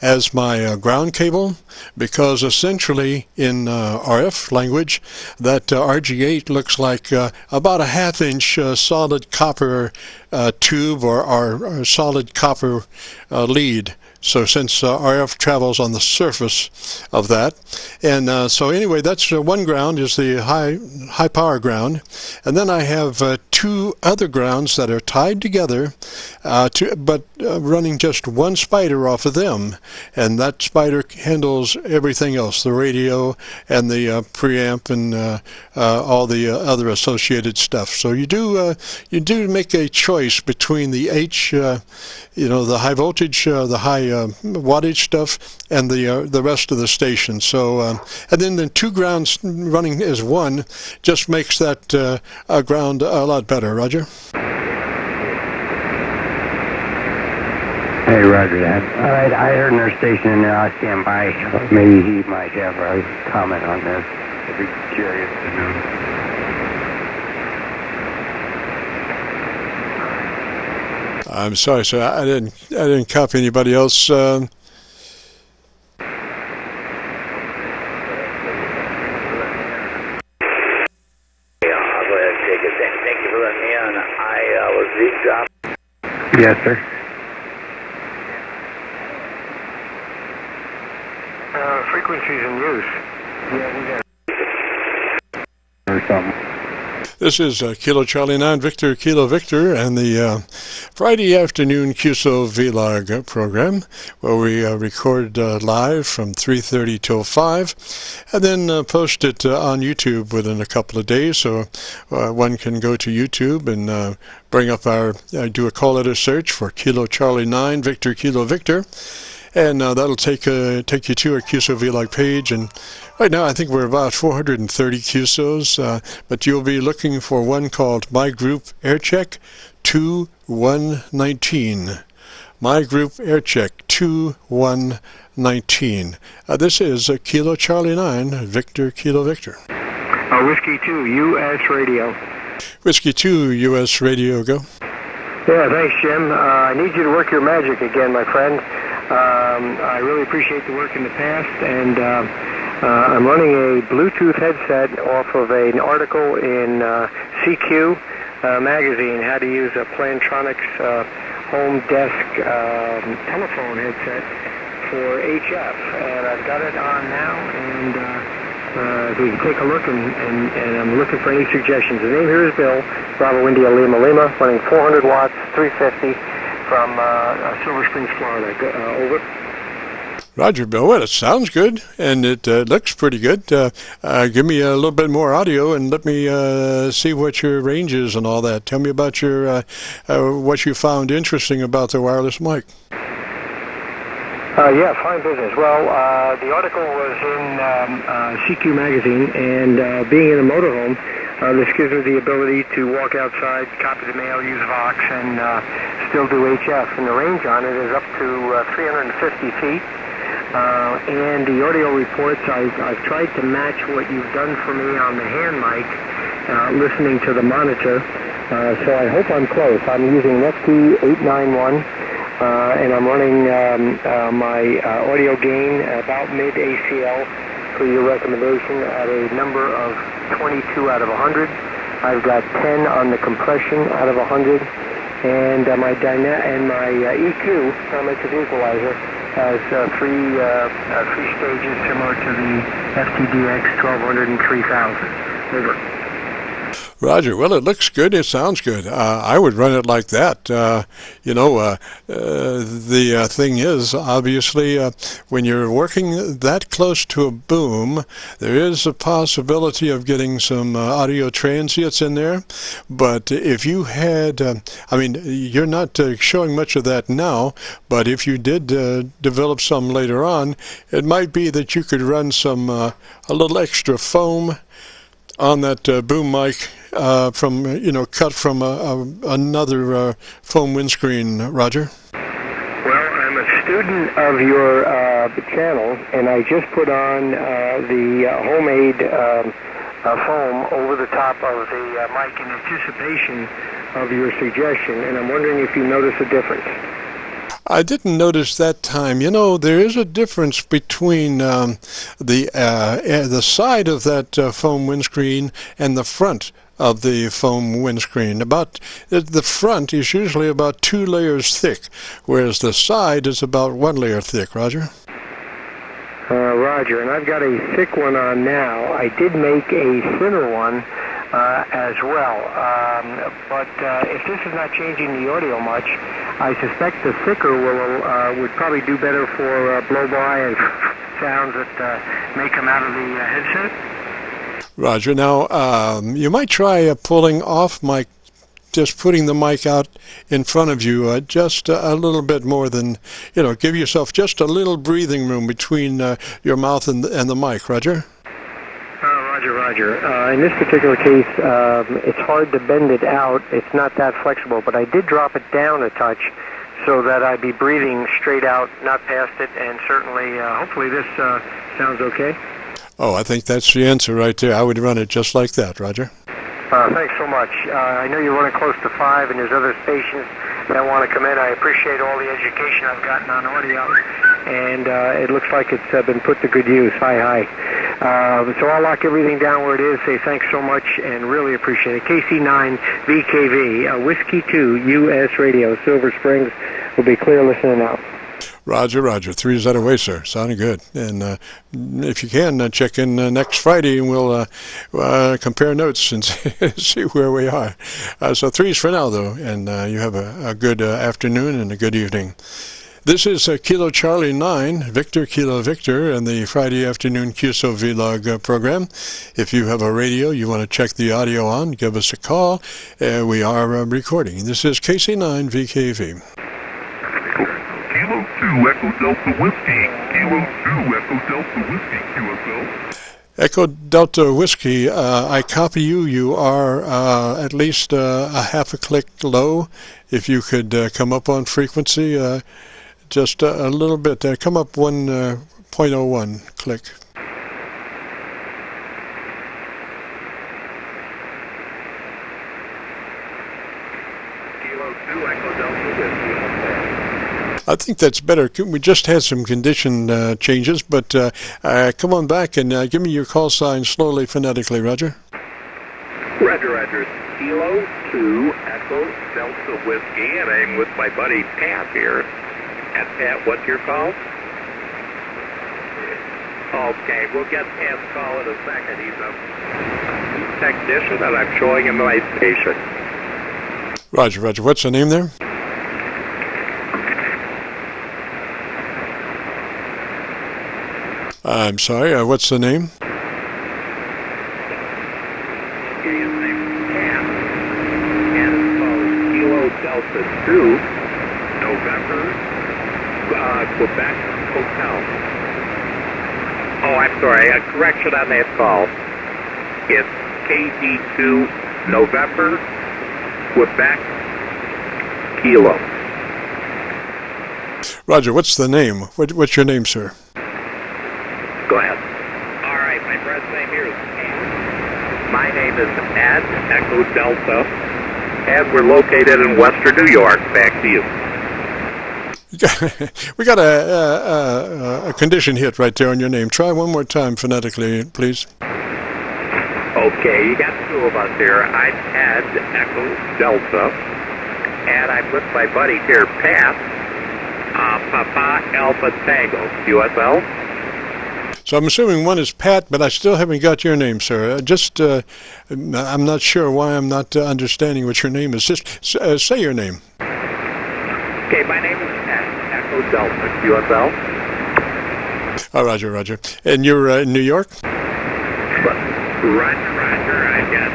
as my ground cable, because essentially in RF language that RG8 looks like about a 1/2 inch solid copper tube or solid copper lead. So since RF travels on the surface of that, and so anyway, that's one ground is the high power ground, and then I have 2 other grounds that are tied together, but running just one spider off of them, and that spider handles everything else, the radio and the preamp and all the other associated stuff. So you do make a choice between the the high voltage, the high wattage stuff, and the rest of the station. So and then the 2 grounds running as one just makes that ground a lot better. Roger. Hey, Roger that. All right, I heard another station in there. I'll stand by. Maybe he might have a comment on this. I'd be curious to know. I'm sorry, sir. I didn't copy anybody else. Yes, sir. Frequencies in use. Yeah, we got or something. This is Kilo Charlie 9 Victor Kilo Victor, and the Friday afternoon QSO-VLOG program, where we record live from 3:30 till 5, and then post it on YouTube within a couple of days. So one can go to YouTube and bring up do a call letter search for Kilo Charlie 9 Victor Kilo Victor, and that'll take you to a QSO-VLOG page. And right now I think we're about 430 QSOs, but you'll be looking for one called My Group Aircheck 2119. My Group Aircheck 2119. This is Kilo Charlie 9 Victor Kilo Victor. Whiskey 2 U.S. Radio. Whiskey 2 U.S. Radio, go. Yeah, thanks, Jim. I need you to work your magic again, my friend. I really appreciate the work in the past, and I'm running a Bluetooth headset off of an article in CQ magazine, how to use a Plantronics home desk telephone headset for HF, and I've got it on now, and if you can take a look, and I'm looking for any suggestions. The name here is Bill, Bravo India Lima Lima, running 400 watts, 350 from Silver Springs, Florida. Over. Roger, Bill. Well, it sounds good, and it looks pretty good. Give me a little bit more audio, and let me see what your range is and all that. Tell me about your what you found interesting about the wireless mic. Yeah, fine business. Well, the article was in CQ magazine, and being in a motorhome, this gives me the ability to walk outside, copy the mail, use Vox, and still do HF. And the range on it is up to 350 feet. and the audio reports, I've tried to match what you've done for me on the hand mic, listening to the monitor. So I hope I'm close. I'm using FT891, and I'm running my audio gain about mid ACL for your recommendation at a number of 22 out of 100. I've got 10 on the compression out of 100, and my EQ, parametric equalizer, has three stages similar to the FTDX 1200 and 3000. Over. Roger. Well, it looks good. It sounds good. I would run it like that. The thing is, obviously, when you're working that close to a boom, there is a possibility of getting some audio transients in there. But if you had, you're not showing much of that now, but if you did develop some later on, it might be that you could run some a little extra foam on that boom mic cut from another foam windscreen, Roger? Well, I'm a student of your channel, and I just put on the homemade foam over the top of the mic in anticipation of your suggestion, and I'm wondering if you notice a difference. I didn't notice that time. There is a difference between the side of that foam windscreen and the front of the foam windscreen. About the front is usually about 2 layers thick, whereas the side is about 1 layer thick. Roger? Roger, and I've got a thick one on now. I did make a thinner one as well, but if this is not changing the audio much, I suspect the thicker would probably do better for blow-by and sounds that may come out of the headset. Roger. Now, you might try pulling off mic, just putting the mic out in front of you just a little bit more than, give yourself just a little breathing room between your mouth and the mic. Roger? Roger. In this particular case, it's hard to bend it out. It's not that flexible, but I did drop it down a touch so that I'd be breathing straight out, not past it, and certainly, hopefully this sounds okay. Oh, I think that's the answer right there. I would run it just like that, Roger. Thanks so much. I know you're running close to 5, and there's other stations that want to come in. I appreciate all the education I've gotten on audio, and it looks like it's been put to good use. Hi. So I'll lock everything down where it is, say thanks so much, and really appreciate it. KC9VKV, Whiskey 2, U.S. Radio, Silver Springs, will be clear listening out. Roger. 3 is that away, sir. Sounding good. And if you can, check in next Friday, and we'll compare notes and see where we are. So 3 is for now, though, and you have a good afternoon and a good evening. This is Kilo Charlie 9, Victor Kilo Victor, and the Friday afternoon QSO-VLOG program. If you have a radio you want to check the audio on, give us a call. We are recording. This is KC9VKV. Kilo 2 Echo Delta Whiskey. Kilo 2 Echo Delta Whiskey, QSO. Echo Delta Whiskey, I copy you. You are at least a half a click low. If you could come up on frequency, just a little bit. Come up 1.01 click. Kilo 2 Echo Delta Whiskey. I think that's better. We just had some condition changes, but come on back and give me your call sign slowly, phonetically, Roger. Roger. Kilo 2 Echo Delta Whiskey, and I'm with my buddy Pat here. And Pat, what's your call? Okay, we'll get Pat's call in a second. He's a technician, and I'm showing him my station. Roger. What's the name there? I'm sorry, what's the name? His name's Pat. And it's called Kilo Delta 2, November, Quebec Hotel. Oh, I'm sorry, a correction on that call. It's KD2, November, Quebec, Kilo. Roger, what's the name? What's your name, sir? Go ahead. All right, my first name here is Ed. My name is Ed Echo Delta, and we're located in Western New York. Back to you. We got a condition hit right there on your name. Try one more time phonetically, please. Okay, you got two of us here. I'm Ed Echo Delta, and I'm with my buddy here, Pat, Papa Alpha Tango, QSL. So I'm assuming one is Pat, but I still haven't got your name, sir. I'm not sure why I'm not understanding what your name is. Just say your name. Okay, my name is Pat Echo Delta, QSL. Oh, Roger, Roger. And you're in New York? Roger, Roger, I've got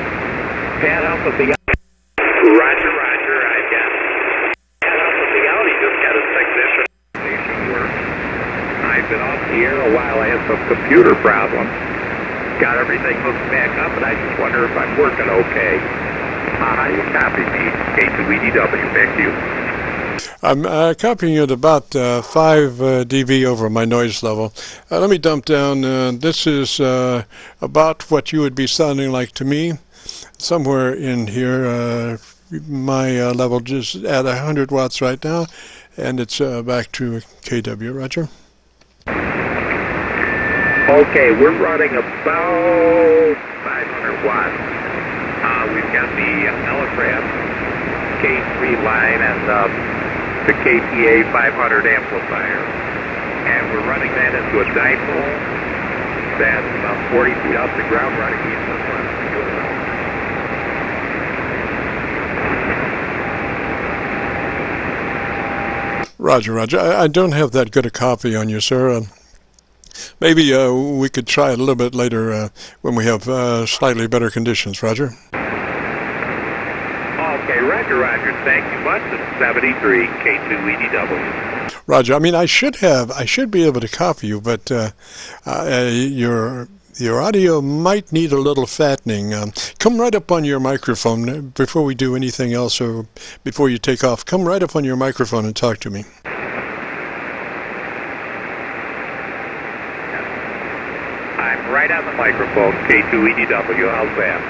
Pat Alpha Big. Roger, Roger, I've got Pat Alpha Big Out. He just got his technician station work. I've been off the air a while. I had some computer problems. Got everything hooked back up, and I just wonder if I'm working okay. How do you copy me? K2EDW, back to you. I'm copying at about 5 dB over my noise level. Let me dump down. This is about what you would be sounding like to me. Somewhere in here, my level is at 100 watts right now, and it's back to KW. Roger. Okay, we're running about 500 watts. We've got the Electron K3 line and the KTA 500 amplifier, and we're running that into a dipole that's about 40 feet off the ground, running east and west. Roger, Roger. I don't have that good a copy on you, sir. Maybe we could try it a little bit later when we have slightly better conditions. Roger. Okay, Roger, Roger. Thank you much. It's 73 K2EDW. Roger. I mean, I should be able to copy you, but your audio might need a little fattening. Come right up on your microphone before we do anything else, or before you take off. Come right up on your microphone and talk to me. I'm right on the microphone, K2EDW. How's that?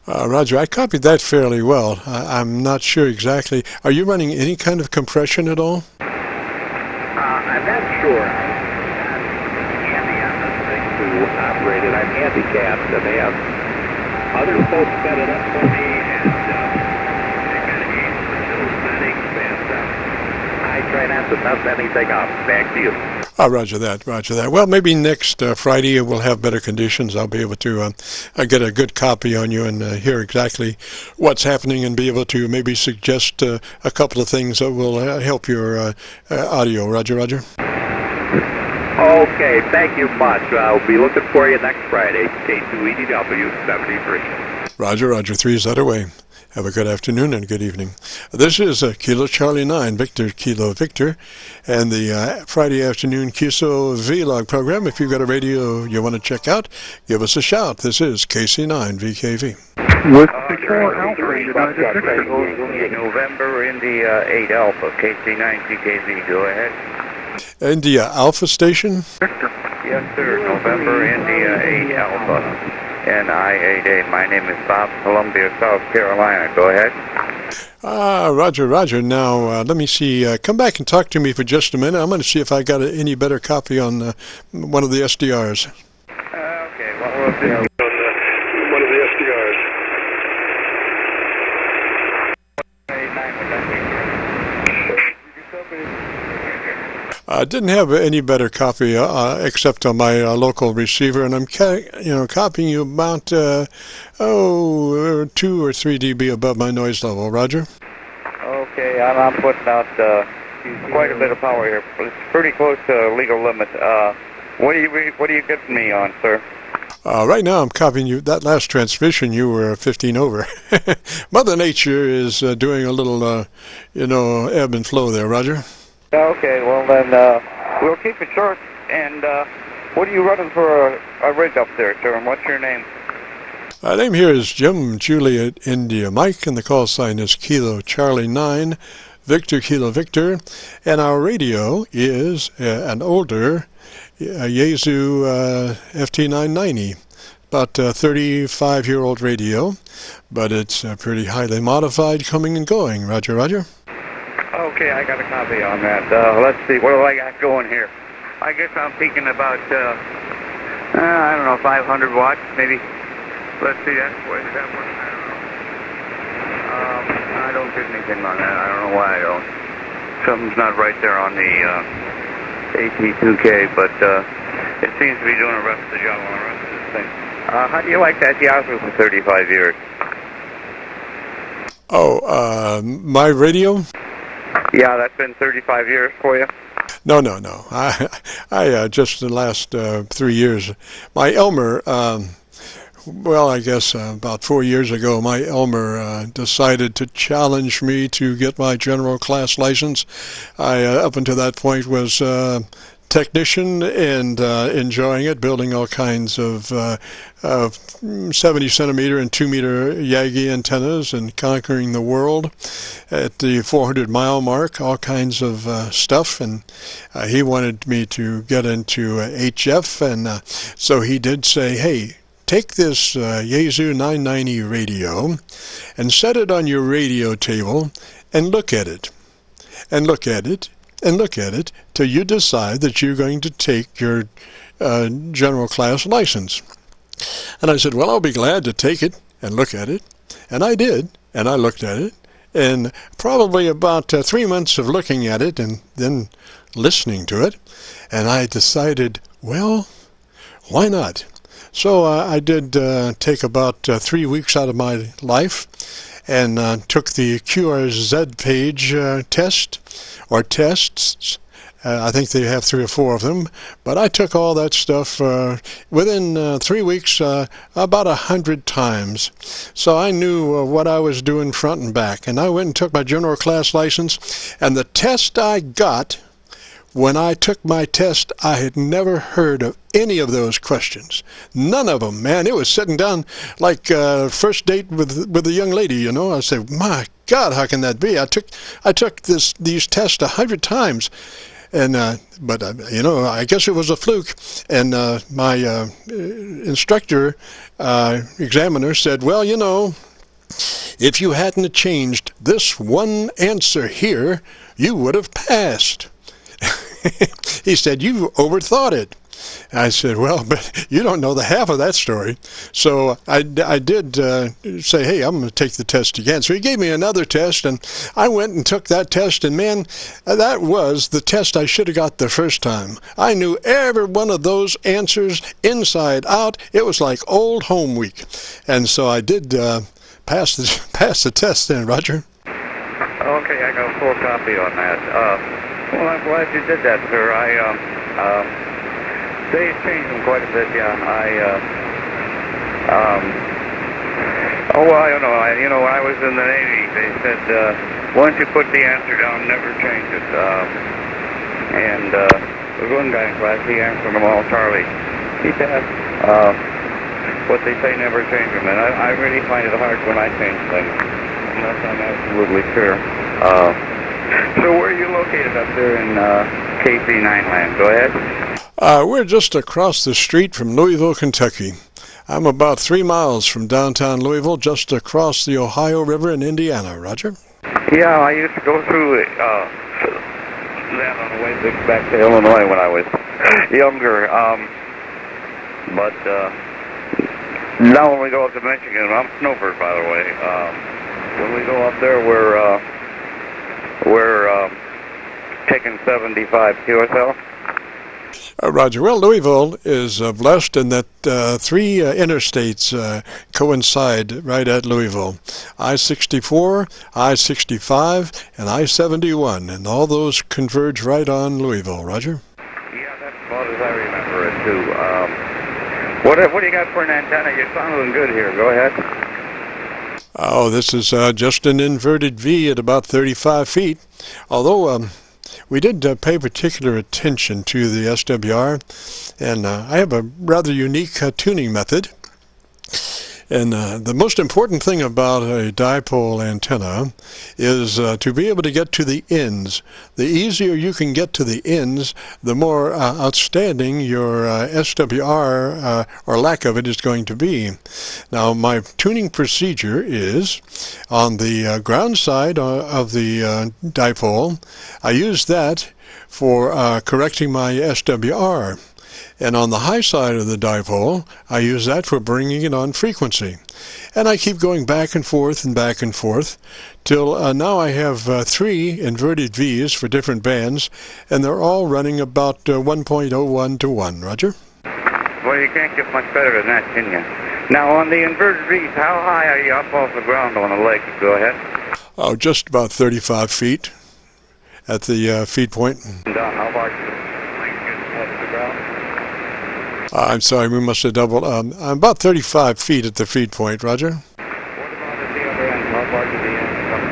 Roger, I copied that fairly well. I'm not sure exactly. Are you running any kind of compression at all? I'm not sure. I'm handy on this thing to operate it. I'm handicapped, and they have other folks set it up for me, and they kind of use the little settings, and I try not to mess anything up. Back to you. Roger that, Roger that. Well, maybe next Friday we'll have better conditions. I'll be able to get a good copy on you and hear exactly what's happening, and be able to maybe suggest a couple of things that will help your audio. Roger, Roger. Okay, thank you much. I'll be looking for you next Friday, K2EDW 73. Roger, Roger. 3 is that away. Have a good afternoon and good evening. This is Kilo Charlie 9, Victor Kilo Victor, and the Friday afternoon QSO-VLOG program. If you've got a radio you want to check out, give us a shout. This is KC9VKV. With Victor Alpha, United Victor. November India 8 Alpha, KC9VKV. Go ahead. India Alpha Station? Victor. Yes, sir. November India 8 Alpha. NI8A. My name is Bob, Columbia, South Carolina. Go ahead. Roger, Roger. Now, let me see. Come back and talk to me for just a minute. I'm going to see if I got any better copy on one of the SDRs. Okay, what we'll do... On one of the SDRs. I didn't have any better copy except on my local receiver, and I'm copying you about 2 or 3 dB above my noise level. Roger. Okay, I'm putting out quite a bit of power here. It's pretty close to legal limit. What are you getting me on, sir? Right now I'm copying you. That last transmission you were 15 over. Mother Nature is doing a little ebb and flow there. Roger. Okay, well then we'll keep it short. And what are you running for a rig up there, sir? And what's your name? My name here is Jim Juliet India Mike, and the call sign is Kilo Charlie 9, Victor Kilo Victor, and our radio is an older Yaesu FT990, about a 35-year-old radio, but it's pretty highly modified, coming and going. Roger, roger. Okay, I got a copy on that. Let's see, what do I got going here? I guess I'm peaking about, I don't know, 500 watts, maybe. Let's see, that's what that one, I don't know. I don't get anything on that. I don't know why I don't. Something's not right there on the AT2K, but it seems to be doing the rest of the job on the rest of this thing. How do you like that Yazoo for 35 years? Oh, my radio? Yeah, that's been 35 years for you? No. I just the last 3 years. My Elmer, well, I guess about 4 years ago, my Elmer decided to challenge me to get my general class license. I, up until that point, was technician and enjoying it, building all kinds of 70 centimeter and 2 meter Yagi antennas and conquering the world at the 400-mile mark, all kinds of stuff. And he wanted me to get into HF, and so he did say, hey, take this Yaesu 990 radio and set it on your radio table and look at it, and look at it, and look at it till you decide that you're going to take your general class license. And I said, well, I'll be glad to take it and look at it. And I did, and I looked at it. And probably about 3 months of looking at it and then listening to it, and I decided, well, why not? So I did take about 3 weeks out of my life and took the QRZ page test, or tests. I think they have 3 or 4 of them, but I took all that stuff within 3 weeks about 100 times. So I knew what I was doing front and back, and I went and took my general class license, and the test I got, when I took my test, I had never heard of any of those questions. None of them, man. It was sitting down like first date with a young lady, you know. I said, my God, how can that be? I took these tests 100 times. And but you know, I guess it was a fluke. And my instructor, examiner, said, well, you know, if you hadn't changed this one answer here, you would have passed. He said, you overthought it. I said, well, but you don't know the half of that story. So I did say, hey, I'm going to take the test again. So he gave me another test, and I went and took that test, and man, that was the test I should have got the first time. I knew every one of those answers inside out. It was like old home week. And so I did pass the test then, Roger. Okay, I got a full copy on that. Well, I'm glad you did that, sir. They've changed them quite a bit, yeah. I don't know. When I was in the Navy, they said, once you put the answer down, never change it. And there was one guy in class, he answered them all, Charlie. He passed. What they say, never change them. And I really find it hard when I change things, unless I'm absolutely sure. So where are you located up there in KC9 land? Go ahead. We're just across the street from Louisville, Kentucky. I'm about 3 miles from downtown Louisville, just across the Ohio River in Indiana. Roger? Yeah, I used to go through that on the way back to Illinois when I was younger. But now when we go up to Michigan, I'm Snowbird, by the way. When we go up there, we're taking 75 QSL. Roger. Well, Louisville is blessed in that 3 interstates coincide right at Louisville. I-64, I-65, and I-71, and all those converge right on Louisville. Roger? Yeah, that's about as I remember it, too. What do you got for an antenna? You're sounding good here. Go ahead. Oh, this is just an inverted V at about 35 feet. Although we did pay particular attention to the SWR, and I have a rather unique tuning method. And the most important thing about a dipole antenna is to be able to get to the ends. The easier you can get to the ends, the more outstanding your SWR or lack of it is going to be. Now, my tuning procedure is on the ground side of the dipole. I use that for correcting my SWR. And on the high side of the dipole, I use that for bringing it on frequency. And I keep going back and forth till now I have 3 inverted V's for different bands, and they're all running about 1.01 to 1. Roger? Well, you can't get much better than that, can you? Now, on the inverted V's, how high are you up off the ground on the leg? Go ahead. Oh, just about 35 feet at the feed point. And how far is the ground? I'm sorry, we must have doubled. I'm about 35 feet at the feed point, Roger. What about at the other end? How far do the ends come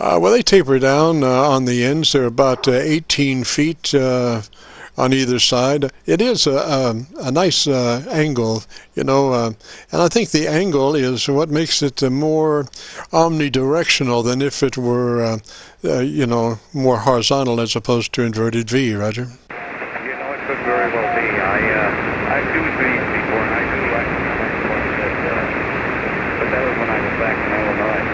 down? Well, they taper down on the ends. They're about 18 feet on either side. It is a nice angle, you know, and I think the angle is what makes it more omnidirectional than if it were, you know, more horizontal as opposed to inverted V, Roger. Could very well be. I've used these before, and I do like them. But that was when I was back in Illinois.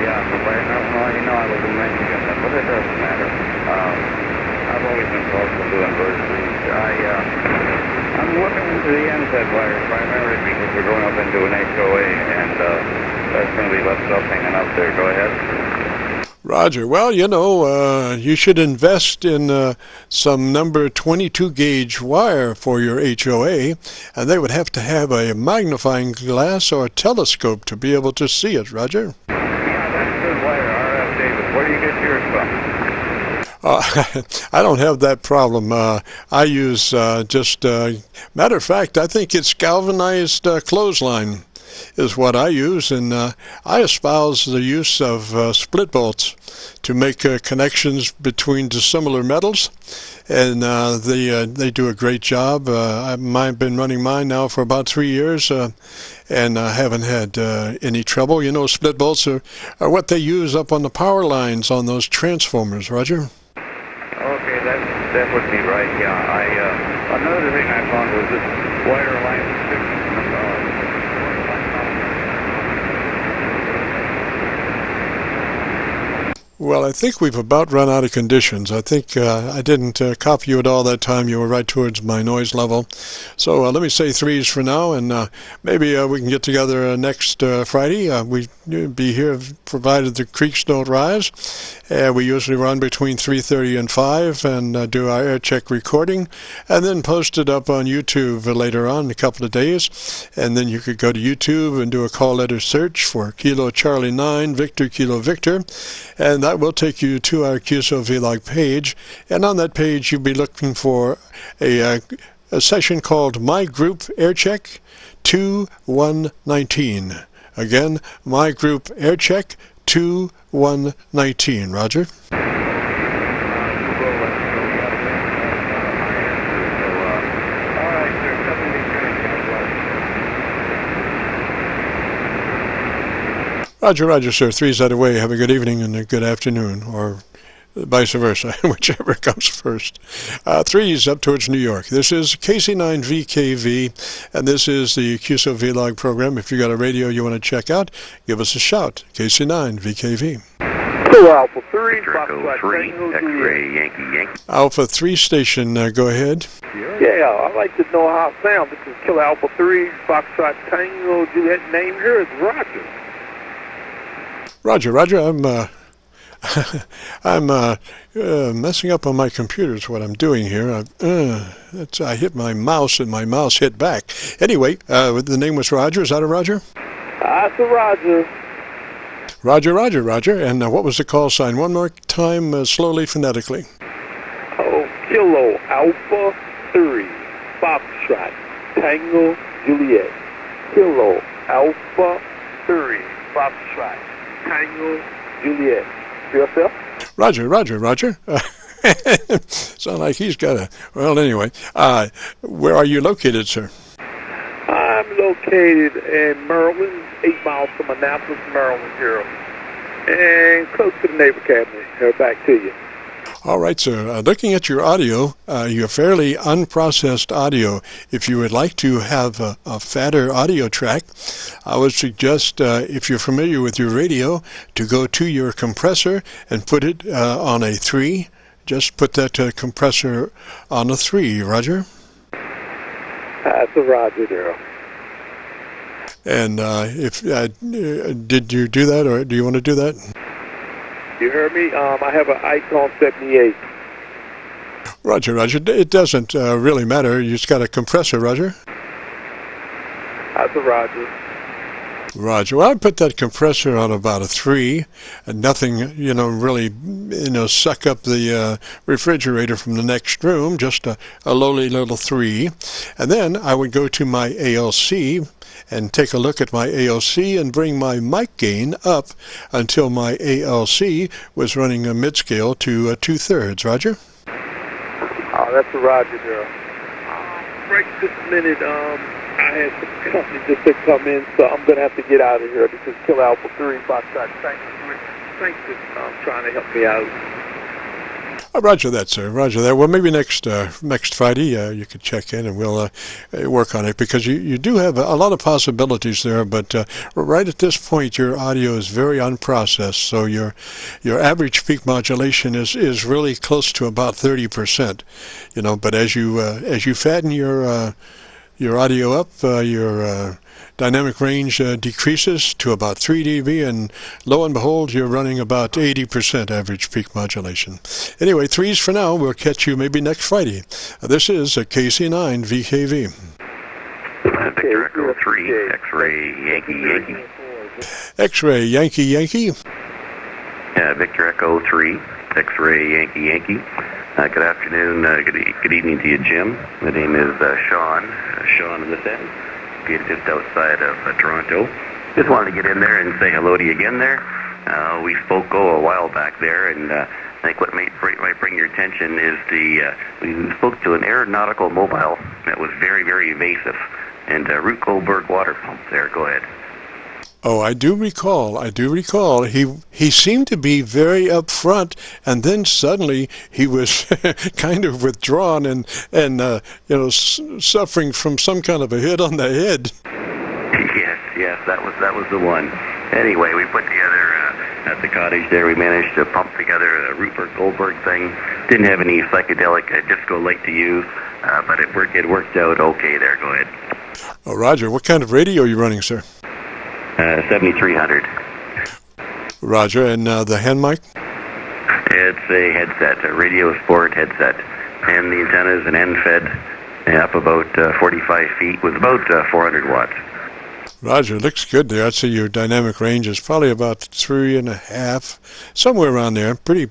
Yeah, but in Illinois, you know, I was in Michigan, but it doesn't matter. I've always been close to doing versions. I'm looking into the NSET wires primarily because we're going up into an HOA, and that's going to be left stuff hanging up there. Go ahead. Roger. Well, you know, you should invest in some number 22 gauge wire for your HOA, and they would have to have a magnifying glass or a telescope to be able to see it, Roger. Yeah, that's good wire, RF Davis. Where do you get yours from? I don't have that problem. I use matter of fact, I think it's galvanized clothesline is what I use, and I espouse the use of split bolts to make connections between dissimilar metals, and they do a great job. I've been running mine now for about 3 years, and I haven't had any trouble. You know, split bolts are what they use up on the power lines on those transformers, Roger. Okay, that would be right, yeah. Another thing I found was this wire line Well, I think we've about run out of conditions. I think I didn't copy you at all that time. You were right towards my noise level. So let me say 3s for now, and maybe we can get together next Friday. We'll be here provided the creeks don't rise. We usually run between 3:30 and 5 and do our Aircheck recording, and then post it up on YouTube later on in a couple of days. And then you could go to YouTube and do a call letter search for Kilo Charlie 9 Victor Kilo Victor, and that will take you to our QSO-VLOG page. And on that page, you'll be looking for a session called My Group Aircheck 2119. Again, My Group Aircheck 2119. Roger? Roger, roger, sir. 3's that away. Have a good evening and a good afternoon, or vice versa, whichever comes first. 3's up towards New York. This is KC9VKV, and this is the QSO-VLOG program. If you got a radio you want to check out, give us a shout. KC9VKV. Alpha 3, Echo 3, X-ray, Yankee, Yankee. Alpha 3 station, go ahead. Yeah, I'd like to know how it sounds. This is Killer Alpha 3, Foxtrot Tango, Juliet. Name here is Roger. Roger, Roger. I'm messing up on my computer is what I'm doing here. I hit my mouse and my mouse hit back. Anyway, the name was Roger. Is that a Roger? That's a Roger. Roger, Roger, Roger. And what was the call sign? One more time, slowly, phonetically. Oh, Kilo Alpha 3, Foxtrot Tango, Juliet. Kilo Alpha 3, Foxtrot Tango, Juliet. Yourself? Roger, Roger, Roger. Sound like he's got a... Well, anyway, where are you located, sir? I'm located located in Maryland, 8 miles from Annapolis, Maryland, Gerald. And close to the neighbor cabinet. Back to you. All right, sir. Looking at your audio, your fairly unprocessed audio, if you would like to have a fatter audio track, I would suggest, if you're familiar with your radio, to go to your compressor and put it on a 3. Just put that compressor on a 3, Roger. That's a Roger there. And if did you do that, or do you want to do that? You heard me? I have an Icon 78. Roger, Roger. It doesn't really matter. You just got a compressor, Roger. That's a Roger. Roger. Well, I'd put that compressor on about a 3, and nothing, really, suck up the refrigerator from the next room, just a lowly little 3. And then I would go to my ALC and take a look at my ALC and bring my mic gain up until my ALC was running a mid-scale to 2/3. Roger? Oh, that's a Roger there. Right this minute, I had some company just to come in, so I'm going to have to get out of here. This is Killer Alpha 3 Foxtrot. Thanks for trying to help me out. Roger that, sir. Roger that. Well, maybe next Friday you could check in and we'll work on it, because you do have a lot of possibilities there. But right at this point, your audio is very unprocessed, so your average peak modulation is really close to about 30%. But as you fatten your audio up, your dynamic range decreases to about 3 dB, and lo and behold, you're running about 80% average peak modulation. Anyway, 3s for now. We'll catch you maybe next Friday. This is a KC9VKV. Victor Echo 3, X-ray Yankee Yankee. X-ray Yankee Yankee. Victor Echo 3, X-ray Yankee Yankee. Good afternoon, good evening to you, Jim. My name is Sean on this end. Just outside of Toronto. Just wanted to get in there and say hello to you again there. We spoke a while back there, and I think what might bring your attention is we spoke to an aeronautical mobile that was very, very evasive, and Root Goldberg water pump there. Go ahead. Oh, I do recall. He seemed to be very upfront, and then suddenly he was kind of withdrawn and suffering from some kind of a hit on the head. Yes, that was the one. Anyway, we put together at the cottage there. We managed to pump together a Rupert Goldberg thing. Didn't have any psychedelic disco light to use, but it worked out okay there. Go ahead. Oh, Roger, what kind of radio are you running, sir? 7300. Roger, and the hand mic? It's a headset, a radio sport headset, and the antenna is an end-fed, up about 45 feet with about 400 watts. Roger, looks good there. I'd say your dynamic range is probably about 3.5, somewhere around there. Pretty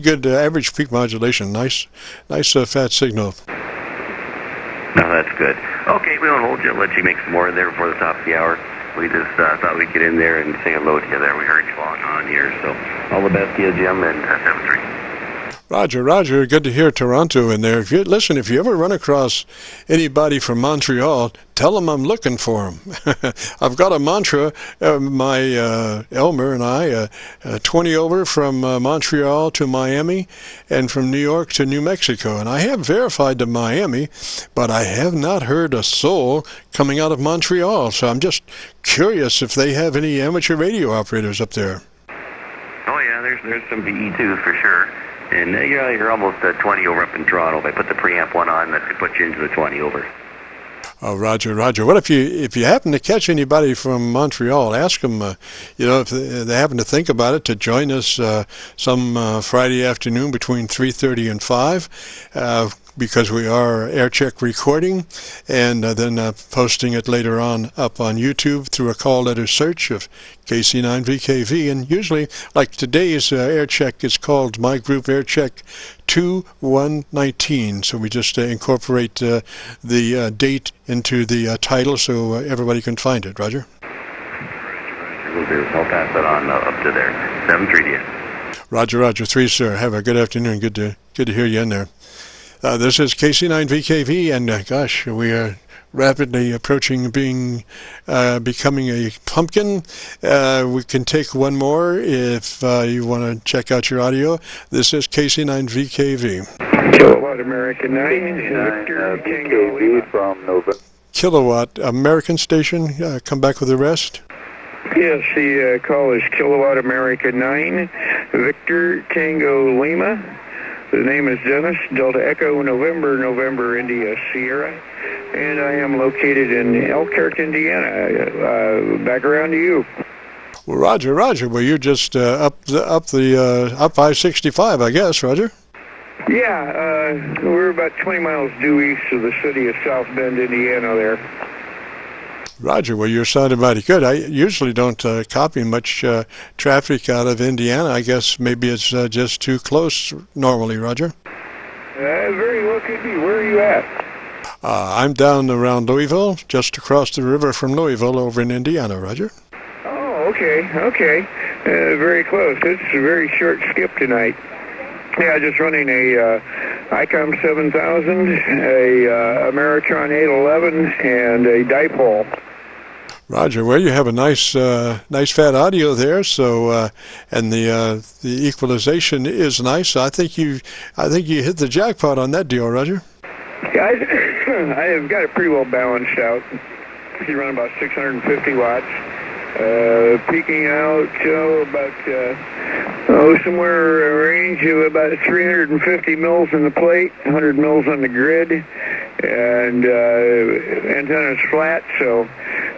good average peak modulation. Nice fat signal. No, that's good. Okay, we won't hold you. I'll let you make some more in there before the top of the hour. We just thought we'd get in there and say hello to you there. We heard you on here, so all the best to you, Jim, and 7-3. Roger. Good to hear Toronto in there. If you ever run across anybody from Montreal, tell them I'm looking for them. I've got a mantra. My Elmer and I, 20 over from Montreal to Miami, and from New York to New Mexico. And I have verified to Miami, but I have not heard a soul coming out of Montreal. So I'm just curious if they have any amateur radio operators up there. Oh yeah, there's some BE2s for sure. And you're almost 20 over up in Toronto. If I put the preamp one on, that could put you into the 20 over. Oh, Roger. What if you happen to catch anybody from Montreal? Ask them, if they happen to think about it, to join us some Friday afternoon between 3:30 and 5, because we are Aircheck recording, and then posting it later on up on YouTube through a call letter search of KC9VKV. And usually, like today's Aircheck is called My Group Aircheck 2119. So we just incorporate the date into the title so everybody can find it. Roger? I'll pass that on up to there. 7-3 to you. Roger. 3, sir. Have a good afternoon. Good to hear you in there. This is KC9VKV, and gosh, we rapidly approaching becoming a pumpkin. We can take one more if you want to check out your audio. This is KC9VKV. Kilowatt American 9, Victor Tango Lima. From Nova. Kilowatt American station. Come back with the rest. Yes, the call is Kilowatt America 9, Victor Tango Lima. The name is Dennis, Delta Echo November India Sierra, and I am located in Elkhart, Indiana. Back around to you. Well, Roger. Well, you're just up I-65, I guess, Roger. Yeah, we're about 20 miles due east of the city of South Bend, Indiana there. Roger. Well, you're sounding mighty good. I usually don't copy much traffic out of Indiana. I guess maybe it's just too close normally, Roger. Very well could be. Where are you at? I'm down around Louisville, just across the river from Louisville over in Indiana, Roger. Oh, okay. Very close. It's a very short skip tonight. Yeah, just running a ICOM 7000, a Ameritron 811, and a dipole. Roger. Well, you have a nice fat audio there. So, and the equalization is nice. I think you hit the jackpot on that deal, Roger. Yeah, I have got it pretty well balanced out. You run about 650 watts, peaking out about somewhere a range of about 350 mils in the plate, 100 mils on the grid, and antenna's flat. So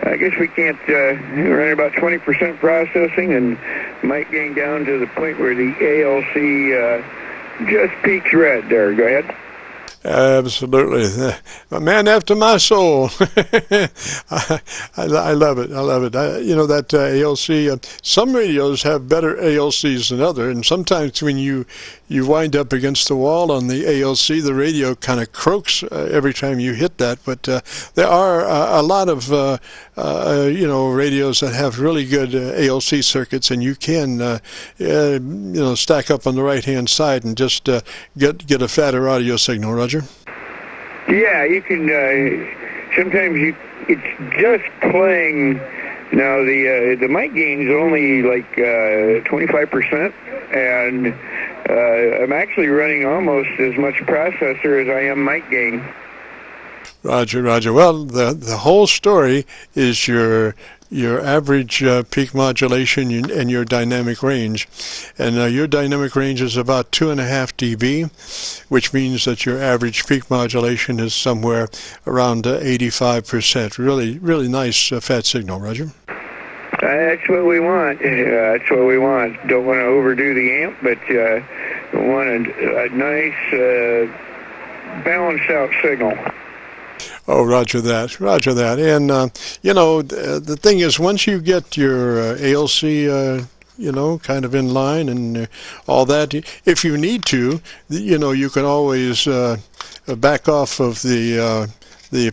I guess we can't run about 20% processing, and might gain down to the point where the ALC just peaks red there. Go ahead. Absolutely. A man after my soul. I love it. You know, that ALC, some radios have better ALCs than others, and sometimes when you wind up against the wall on the ALC, the radio kind of croaks every time you hit that. But there are a lot of radios that have really good ALC circuits, and you can stack up on the right hand side and just get a fatter audio signal, Roger. Yeah, you can. Sometimes it's just playing. Now the mic gain is only like 25%, and I'm actually running almost as much processor as I am mic gain. Roger. Well, the whole story is your average peak modulation and your dynamic range. And your dynamic range is about 2.5 dB, which means that your average peak modulation is somewhere around 85%. Really nice fat signal, Roger. That's what we want. That's what we want. Don't want to overdo the amp, but want a nice balanced out signal. Oh, Roger that. And, the thing is, once you get your ALC, kind of in line and all that, if you need to, you can always back off of the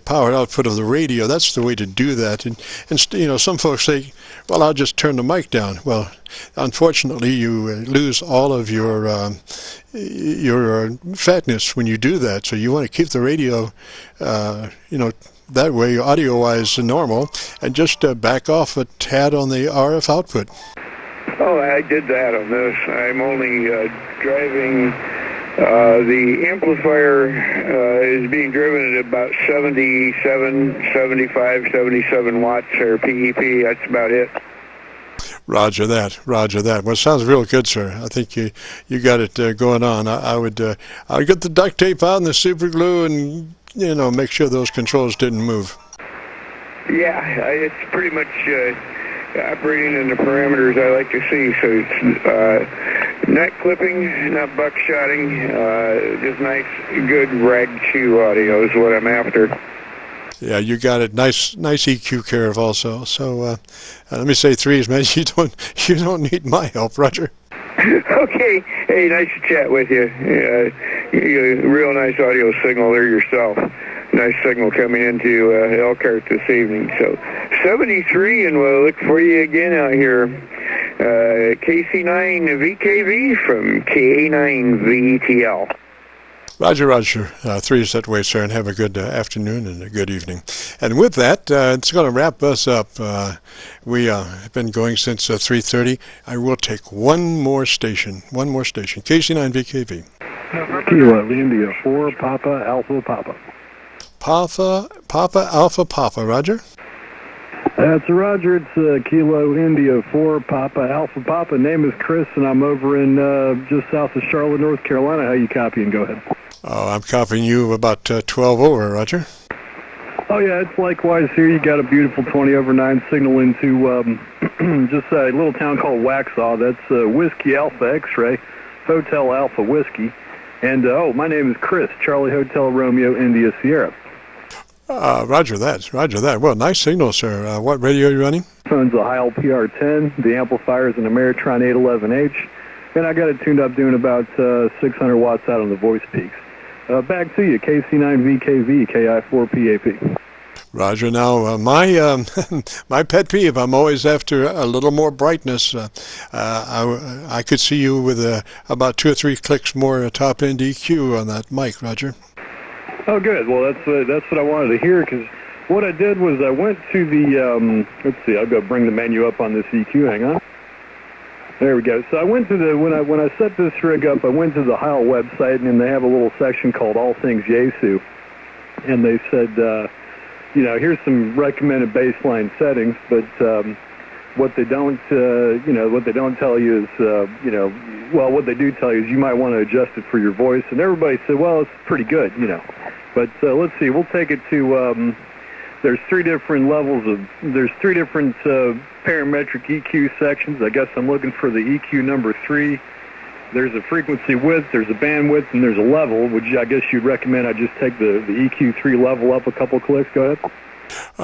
power output of the radio. That's the way to do that. And some folks say, well, I'll just turn the mic down. Well, unfortunately, you lose all of your fatness when you do that. So you want to keep the radio, that way, audio-wise, normal, and just back off a tad on the RF output. Oh, I did that on this. I'm only driving. The amplifier is being driven at about 77 watts or PEP. That's about it. Roger that. Well, it sounds real good, sir. I think you got it going on. I'll get the duct tape out and the super glue and make sure those controls didn't move. Yeah, it's pretty much operating in the parameters I like to see. So it's not clipping, not buckshotting, just nice, good rag chew audio is what I'm after. Yeah, you got it. Nice EQ curve also. So let me say threes, man. You don't need my help, Roger. Okay. Hey, nice to chat with you. You real nice audio signal there yourself. Nice signal coming into Elkhart this evening. So 73, and we'll look for you again out here. KC9VKV from KA9VTL. Roger, Roger. 3 is that way, sir, and have a good afternoon and a good evening. And with that, it's going to wrap us up. We have been going since 3:30. I will take one more station. KC9VKV. Kilo India 4 Papa Alpha Papa. Papa Alpha Papa. Roger. That's Roger. It's Kilo India 4 Papa Alpha Papa. Name is Chris, and I'm over in just south of Charlotte, North Carolina. How you copying? Go ahead. Oh, I'm copying you about 12 over, Roger. Oh, yeah, it's likewise here. You got a beautiful 20 over 9 signal into just a little town called Waxhaw. That's Whiskey Alpha X-Ray, Hotel Alpha Whiskey. And, my name is Chris, Charlie Hotel Romeo India Sierra. Roger that. Well, nice signal, sir. What radio are you running? Phone's a Heil PR10. The amplifier is an Ameritron 811H. And I got it tuned up doing about 600 watts out on the voice peaks. Back to you, KC9VKV, KI4PAP. Roger. Now, my pet peeve, I'm always after a little more brightness. I could see you with about 2 or 3 clicks more top-end EQ on that mic, Roger. Oh, good. Well, that's what I wanted to hear, because what I did was I went to the, let's see, I'll go bring the menu up on this EQ. Hang on. There we go. So I went to the, when I set this rig up, I went to the Heil website, and they have a little section called All Things Yaesu. And they said, here's some recommended baseline settings, but what they don't, what they don't tell you is, well, what they do tell you is you might want to adjust it for your voice. And everybody said, well, it's pretty good, But let's see, we'll take it to, there's 3 different levels there's 3 different parametric EQ sections. I guess I'm looking for the EQ number 3. There's a frequency width, there's a bandwidth, and there's a level, which I guess you'd recommend I just take the EQ3 level up a couple clicks. Go ahead.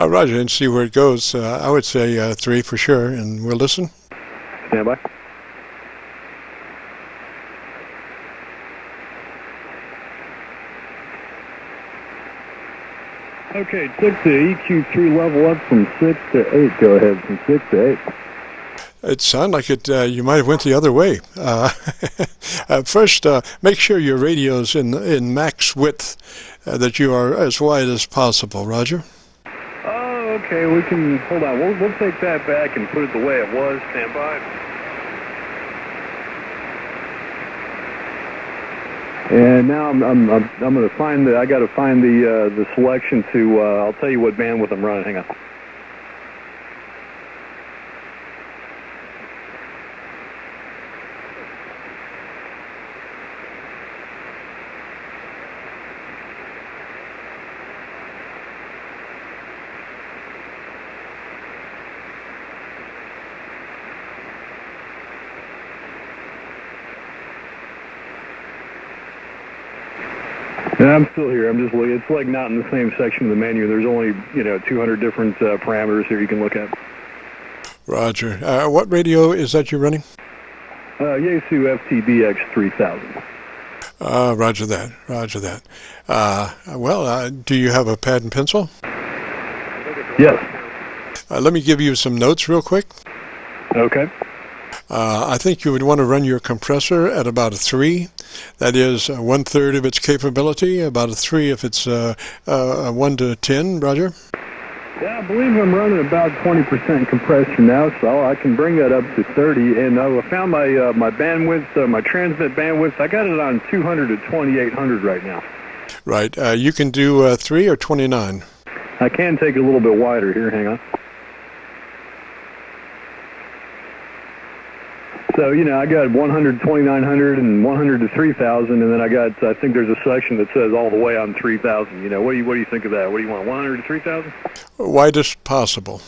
Roger, and see where it goes. I would say 3 for sure, and we'll listen. Stand by. Okay, took the EQ3 level up from 6 to 8. Go ahead, from 6 to 8. It sounded like it. You might have went the other way. First, make sure your radio's in max width, that you are as wide as possible. Roger. Oh, okay. We can hold on. We'll take that back and put it the way it was. Stand by. And now I'm going to find I got to find the selection to. I'll tell you what bandwidth I'm running. Hang on. Yeah, I'm still here. I'm just looking. It's like not in the same section of the menu. There's only 200 different parameters here you can look at. Roger. What radio is that you're running? Yaesu FTBX 3000. Roger that. Well, do you have a pad and pencil? Yes. Let me give you some notes real quick. Okay. I think you would want to run your compressor at about a 3. That is 1/3 of its capability, about a 3 if it's 1 to 10, Roger? Yeah, I believe I'm running about 20% compression now, so I can bring that up to 30. And I found my bandwidth, my transmit bandwidth, I got it on 200 to 2800 right now. Right. You can do 3 or 29? I can take it a little bit wider here. Hang on. So, I got 100 to 2900 and 100 to 3000, and then I think there's a section that says all the way on 3000. What do you think of that? What do you want, 100 to 3000? Widest possible.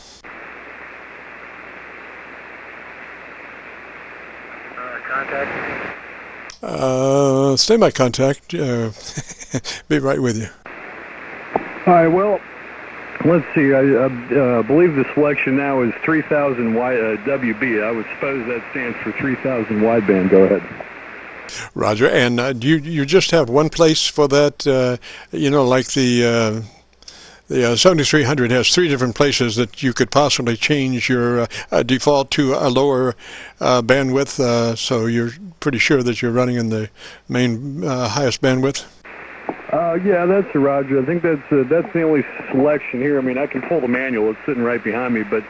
Contact? Stay my contact. Be right with you. All right, well, let's see. I believe the selection now is 3000 WB. I would suppose that stands for 3000 wideband. Go ahead. Roger. And do you just have one place for that? Like the 7300 has 3 different places that you could possibly change your default to a lower bandwidth. So you're pretty sure that you're running in the main highest bandwidth. Yeah, that's a Roger. I think that's the only selection here. I mean, I can pull the manual; it's sitting right behind me. But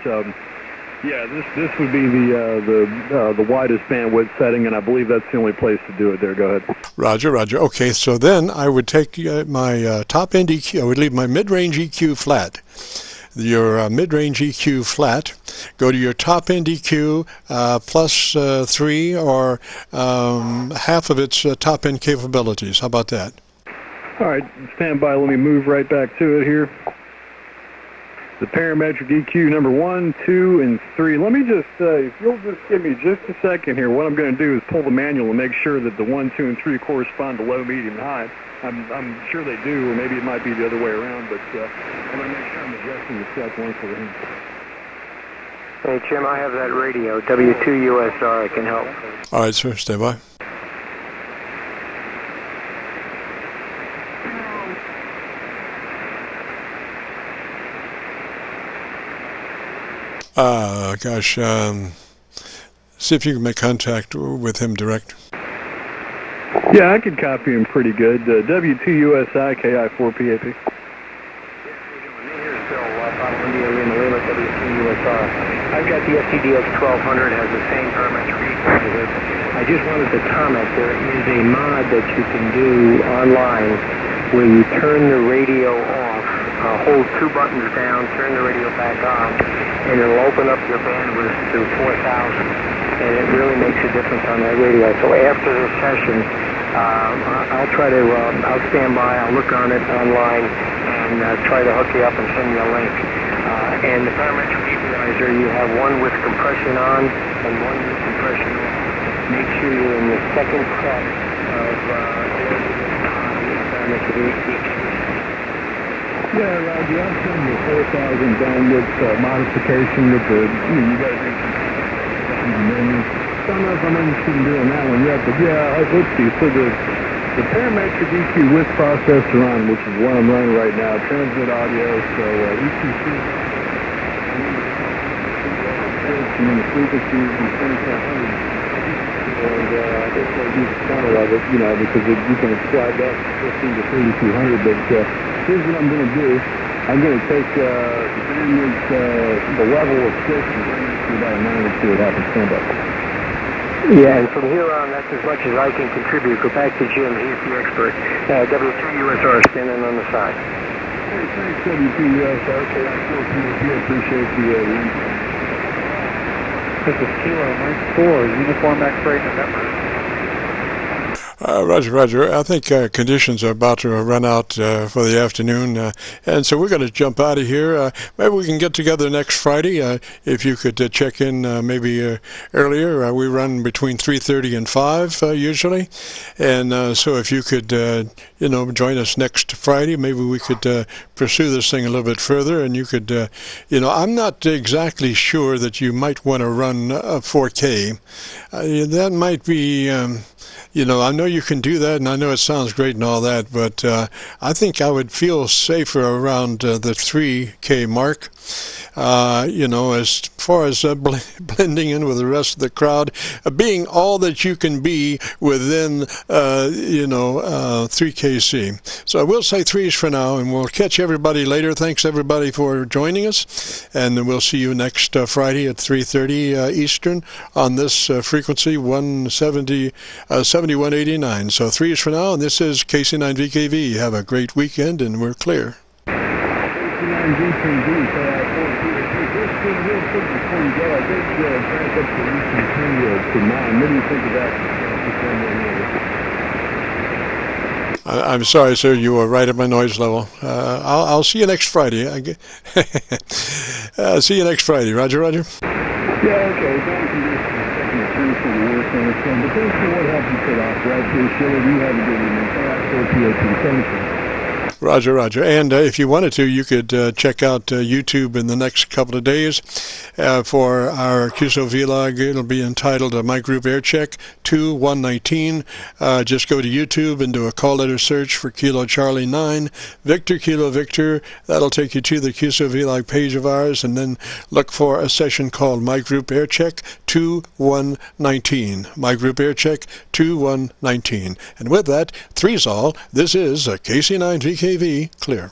yeah, this would be the widest bandwidth setting, and I believe that's the only place to do it. There, go ahead. Roger, Roger. Okay, so then I would take my top-end EQ. I would leave my mid-range EQ flat. Your mid-range EQ flat. Go to your top-end EQ plus 3 or half of its top-end capabilities. How about that? All right, stand by. Let me move right back to it here. The parametric EQ number 1, 2, and 3. Let me just, if you'll just give me just a second here, what I'm going to do is pull the manual and make sure that the 1, 2, and 3 correspond to low, medium, and high. I'm sure they do, or maybe it might be the other way around, but I'm going to make sure I'm adjusting the set one for him. Hey, Jim, I have that radio, W2USR. I can help. All right, sir. Stand by. Gosh, see if you can make contact with him direct. Yeah, I could copy him pretty good. W2USI, KI4PAP. I've got the SCDX 1200, has the same parametric EQ. I just wanted to comment, there is a mod that you can do online where you turn the radio off, hold 2 buttons down, turn the radio back on, and it'll open up your bandwidth to 4,000, and it really makes a difference on that radio. So after this session, I'll try to, I'll stand by, I'll look on it online, and try to hook you up and send you a link. And the parametric equalizer, you have one with compression on and one with compression off. Make sure you're in the second cut of parametric equalizer. Yeah, Roger, I'm sending the 4,000 bandwidth modification with the, you got to do some menus. I don't know if I'm interested in doing that one yet, but yeah, let's see. So the parametric EQ with processor on, which is what I'm running right now, transmit audio, so EQ2, and then the frequencies and 2500. And that's why I use the center of it, because you can ascribe that 15 to 3200, but here's what I'm going to do. I'm going to take the bandwidth, the level of 6 and bring it to about 9 and see what happens. Stand up. Yeah, and from here on, that's as much as I can contribute. Go back to Jim. He's the expert. W2USR standing on the side. Hey, thanks, W2USR. I appreciate the info. This is Kilo Mike 4, Uniform X-Ray November. Roger, Roger. I think conditions are about to run out for the afternoon, and so we're going to jump out of here. Maybe we can get together next Friday. If you could check in maybe earlier. We run between 3:30 and 5 usually, and so if you could, join us next Friday, maybe we could pursue this thing a little bit further, and you could, I'm not exactly sure that you might want to run 4K. That might be. I know you can do that, and I know it sounds great and all that, but I think I would feel safer around the 3K mark. As far as blending in with the rest of the crowd, being all that you can be within, 3KC. So I will say 3s for now, and we'll catch everybody later. Thanks, everybody, for joining us, and we'll see you next Friday at 3:30 Eastern on this frequency 7189. So 3s for now, and this is KC9VKV. Have a great weekend, and we're clear. KC9VKV. Before you go, I think crank up the EQ2 to 9. What do you think of that? I'm sorry, sir. You were right at my noise level. I'll see you next Friday. See you next Friday. Roger, Roger. Yeah, okay. Thank you. Thanks for the work on this one. But thanks for what helped you put off, right? You have a good evening. Roger, Roger. And if you wanted to, you could check out YouTube in the next couple of days for our QSO-VLOG. It'll be entitled My Group Aircheck 2119. Just go to YouTube and do a call letter search for Kilo Charlie 9, Victor Kilo Victor. That'll take you to the QSO-VLOG page of ours, and then look for a session called My Group Aircheck 2119. My Group Aircheck 2119. And with that, three's all. This is a KC9VKV Clear.